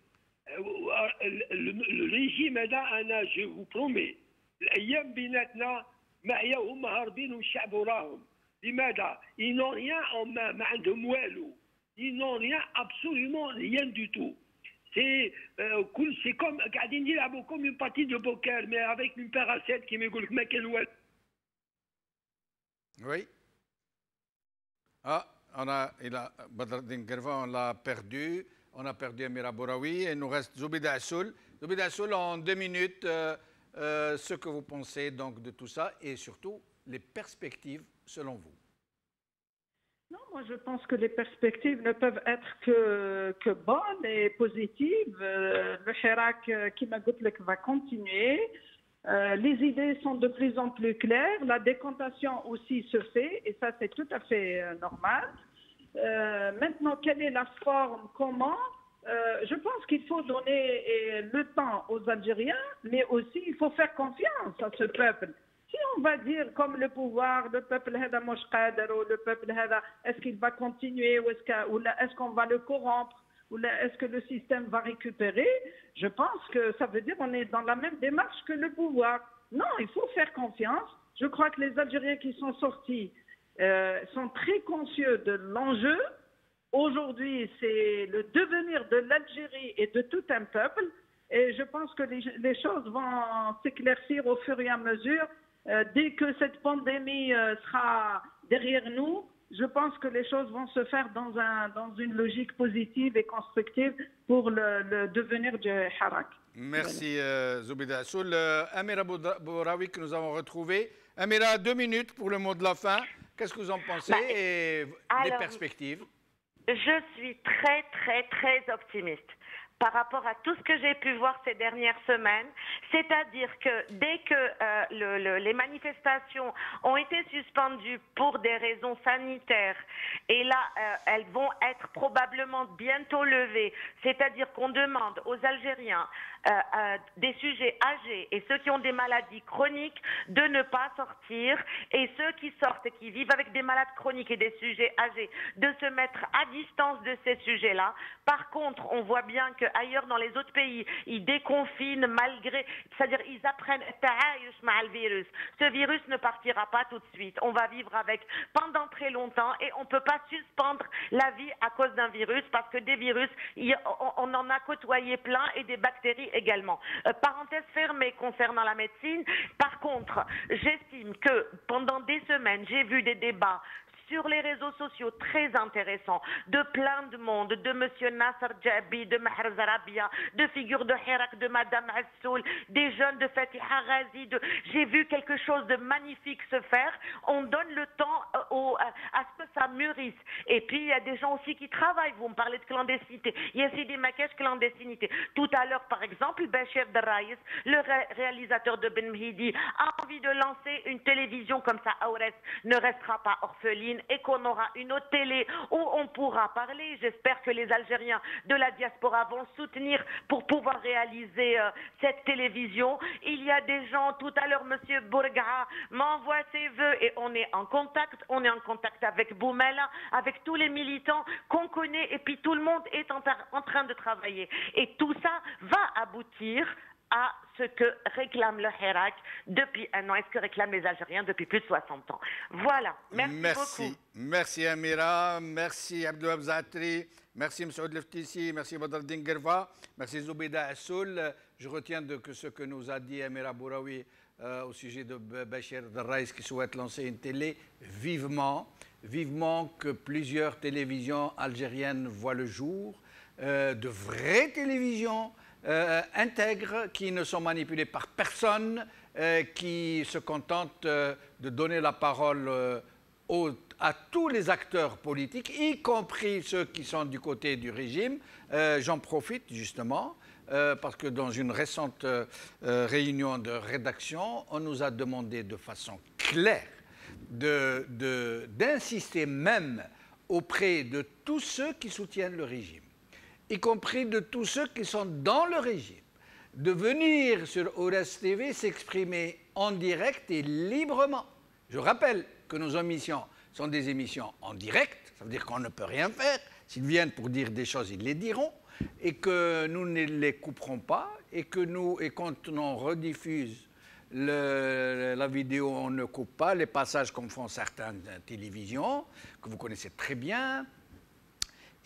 الريجيم هذا انا جو vous promets الايام بيناتنا معايا وهم هاربين والشعب وراهم. لماذا؟ ils n'ont rien en main ما عندهم والو. ils n'ont rien absolument rien du tout. C'est comme قاعدين يلعبوا comme une partie de poker mais avec une paire à 7 كيما يقول لك ما كان والو. Oui. Badreddin Gerfa, on l'a perdu. On a perdu Amira Bouraoui et il nous reste Zoubida Assoul. Zoubida Assoul, en 2 minutes, ce que vous pensez donc de tout ça et surtout les perspectives selon vous. Non, moi je pense que les perspectives ne peuvent être que bonnes et positives. Le Hirak, qui m'a dit, va continuer. Les idées sont de plus en plus claires. La décantation aussi se fait et ça c'est tout à fait normal. Maintenant, quelle est la forme, comment? Je pense qu'il faut donner le temps aux Algériens, mais aussi il faut faire confiance à ce peuple. Si on va dire comme le pouvoir, le peuple hada mosh qader ou le peuple hada, est-ce qu'il va continuer ou est-ce qu'on va le corrompre ou est-ce que le système va récupérer? Je pense que ça veut dire qu'on est dans la même démarche que le pouvoir. Non, il faut faire confiance. Je crois que les Algériens qui sont sortis sont très conscients de l'enjeu. Aujourd'hui, c'est le devenir de l'Algérie et de tout un peuple. Et je pense que les choses vont s'éclaircir au fur et à mesure. Dès que cette pandémie sera derrière nous, je pense que les choses vont se faire dans une logique positive et constructive pour le devenir du Hirak. Merci Zoubida Assoul. Amira Bouraoui que nous avons retrouvé. Amira, 2 minutes pour le mot de la fin. Qu'est-ce que vous en pensez et les perspectives? Je suis très, très, très optimiste par rapport à tout ce que j'ai pu voir ces dernières semaines, c'est-à-dire que dès que les manifestations ont été suspendues pour des raisons sanitaires, et là, elles vont être probablement bientôt levées, c'est-à-dire qu'on demande aux Algériens des sujets âgés et ceux qui ont des maladies chroniques de ne pas sortir, et ceux qui sortent et qui vivent avec des malades chroniques et des sujets âgés de se mettre à distance de ces sujets-là. Par contre, on voit bien qu'ailleurs dans les autres pays, ils déconfinent malgré, c'est-à-dire ils apprennent le virus. Ce virus ne partira pas tout de suite. On va vivre avec pendant très longtemps et on ne peut pas suspendre la vie à cause d'un virus parce que des virus, on en a côtoyé plein et des bactéries également. Parenthèse fermée concernant la médecine. Par contre, j'estime que pendant des semaines, j'ai vu des débats sur les réseaux sociaux très intéressants de plein de monde, de Monsieur Nasser Djabi, de Maher Zarabia, de figures de Hirak, de Madame Assoul, des jeunes de Fatiha Ghazi. J'ai vu quelque chose de magnifique se faire. On donne le temps à ce que ça mûrisse. Et puis il y a des gens aussi qui travaillent. Vous me parlez de clandestinité. Il y a aussi des maquillages clandestinité. Tout à l'heure, par exemple, Bachir Darraïs, le réalisateur de Ben Mhidi, a envie de lancer une télévision comme ça. Aoures ne restera pas orpheline et qu'on aura une autre télé où on pourra parler. J'espère que les Algériens de la diaspora vont soutenir pour pouvoir réaliser cette télévision. Il y a des gens, tout à l'heure, Monsieur Bourga m'envoie ses vœux et on est en contact. On est en contact avec Boumela, avec tous les militants qu'on connaît et puis tout le monde est en train de travailler. Et tout ça va aboutir à ce que réclame le Hirak depuis un an et ce que réclament les Algériens depuis plus de 60 ans. Voilà. Merci beaucoup. Merci Amira, merci Abdouhab Zatri, merci Msoud Leftissi, merci Badreddin Gerfa, merci Zoubida Assoul. Je retiens que ce que nous a dit Amira Bouraoui au sujet de Bachir Darraïs qui souhaite lancer une télé. Vivement que plusieurs télévisions algériennes voient le jour, de vraies télévisions intègres, qui ne sont manipulés par personne, qui se contentent de donner la parole à tous les acteurs politiques, y compris ceux qui sont du côté du régime. J'en profite justement, parce que dans une récente réunion de rédaction, on nous a demandé de façon claire d'insister même auprès de tous ceux qui soutiennent le régime, y compris de tous ceux qui sont dans le régime, de venir sur Oras TV s'exprimer en direct et librement. Je rappelle que nos émissions sont des émissions en direct, ça veut dire qu'on ne peut rien faire. S'ils viennent pour dire des choses, ils les diront, et que nous ne les couperons pas, et quand on rediffuse la vidéo, on ne coupe pas les passages comme font certaines télévisions, que vous connaissez très bien.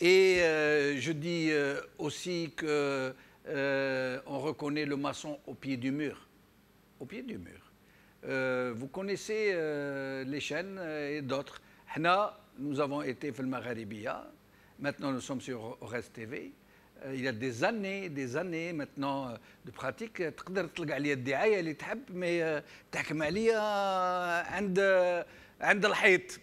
Et je dis aussi qu'on reconnaît le maçon au pied du mur. Au pied du mur. Vous connaissez les chaînes et d'autres. Nous avons été au Maghrébia. Maintenant, nous sommes sur Oras TV. Il y a des années maintenant de pratique. تقدر تطلق عليا الدعاية اللي تحب mais تحكم عليا عند الحيط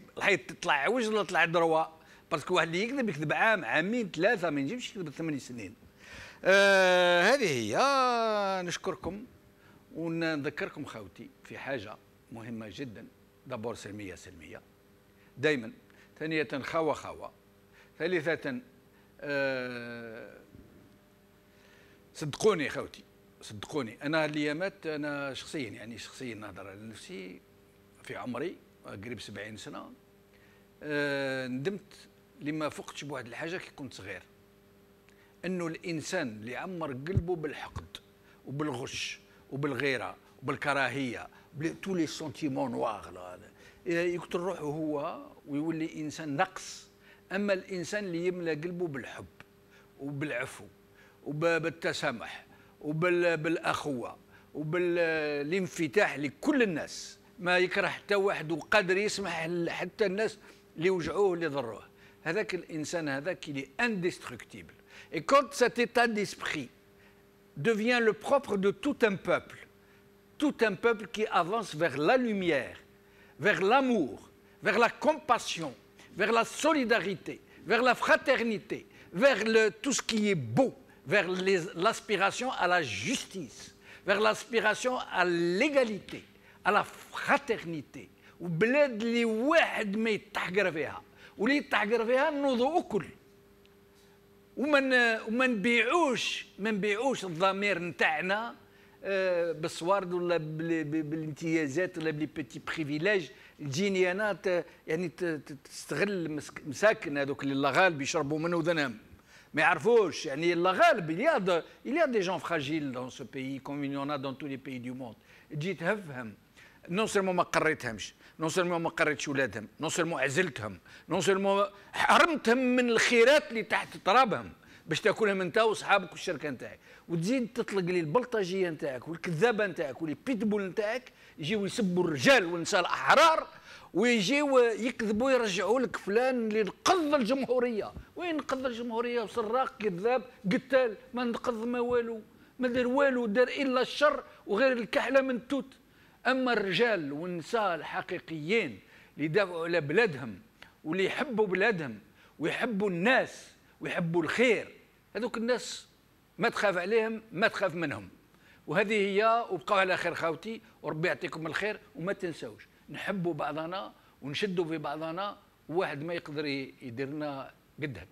تطلع عوج ولا تطلع دروا باسكو واحد اللي يكذب عامين ثلاثة ما ينجمش يكذب 8 سنين. هذه هي. نشكركم ونذكركم خوتي في حاجة مهمة جدا. دابور سلمية دائما. ثانية خاوة. ثالثة صدقوني خوتي، صدقوني أنا الأيامات أنا شخصيا نهضر على نفسي في عمري قريب 70 سنة. ندمت لما فقتش بواحد الحاجة كي كنت صغير، أنه الإنسان اللي عمر قلبه بالحقد وبالغش وبالغيرة وبالكراهية تو لي سونتيمون نواغ يقتل روحه هو ويولي إنسان نقص. أما الإنسان اللي يملى قلبه بالحب وبالعفو وبالتسامح وبالأخوة وبالانفتاح لكل الناس، ما يكره حتى واحد وقادر يسمح حتى الناس اللي وجعوه اللي ضروه، هذاك الإنسان هذاك il est indestructible. Et quand cet état d'esprit devient le propre de tout un peuple qui avance vers la lumière, vers l'amour, vers la compassion, vers la solidarité, vers la fraternité, vers tout ce qui est beau, vers l'aspiration à la justice, vers l'aspiration à l'égalité, à la fraternité. وبلاد اللي واحد ما يتحقر فيها واللي يتحقر فيها نوضو أكل وما نبيعوش الضمير نتاعنا بالصوارد ولا بالامتيازات ولا بلي بريفيليج. تجيني انا يعني تستغل مساكن هذوك اللي الله غالب يشربوا منه ذنهم ما يعرفوش. يعني الله غالب il y a des gens fragiles dans ce pays comme il y en a dans tous les pays du monde. تجي تهفهم نون سيرمون ما قريتهمش، نون سيرمون ما قريتش ولادهم، نون سيرمون عزلتهم، نون سيرمون حرمتهم من الخيرات اللي تحت ترابهم باش تاكلهم انت وصحابك والشركه نتاعك، وتزيد تطلق لي البلطجيه نتاعك والكذابه نتاعك والبيتبول نتاعك يجيو يسبوا الرجال والنساء الاحرار ويجيو يكذبوا يرجعوا لك فلان اللي نقض الجمهوريه. وين نقض الجمهوريه؟ وسراق كذاب قتال ما نقض ما والو، ما دار والو، دار الا الشر وغير الكحله من التوت. اما الرجال والنساء الحقيقيين اللي يدافعوا على بلادهم واللي يحبوا بلادهم ويحبوا الناس ويحبوا الخير، هذوك الناس ما تخاف عليهم ما تخاف منهم. وهذه هي. وبقوا على خير خاوتي وربي يعطيكم الخير. وما تنسوش نحبوا بعضنا ونشدوا في بعضنا وواحد ما يقدر يديرنا قدها.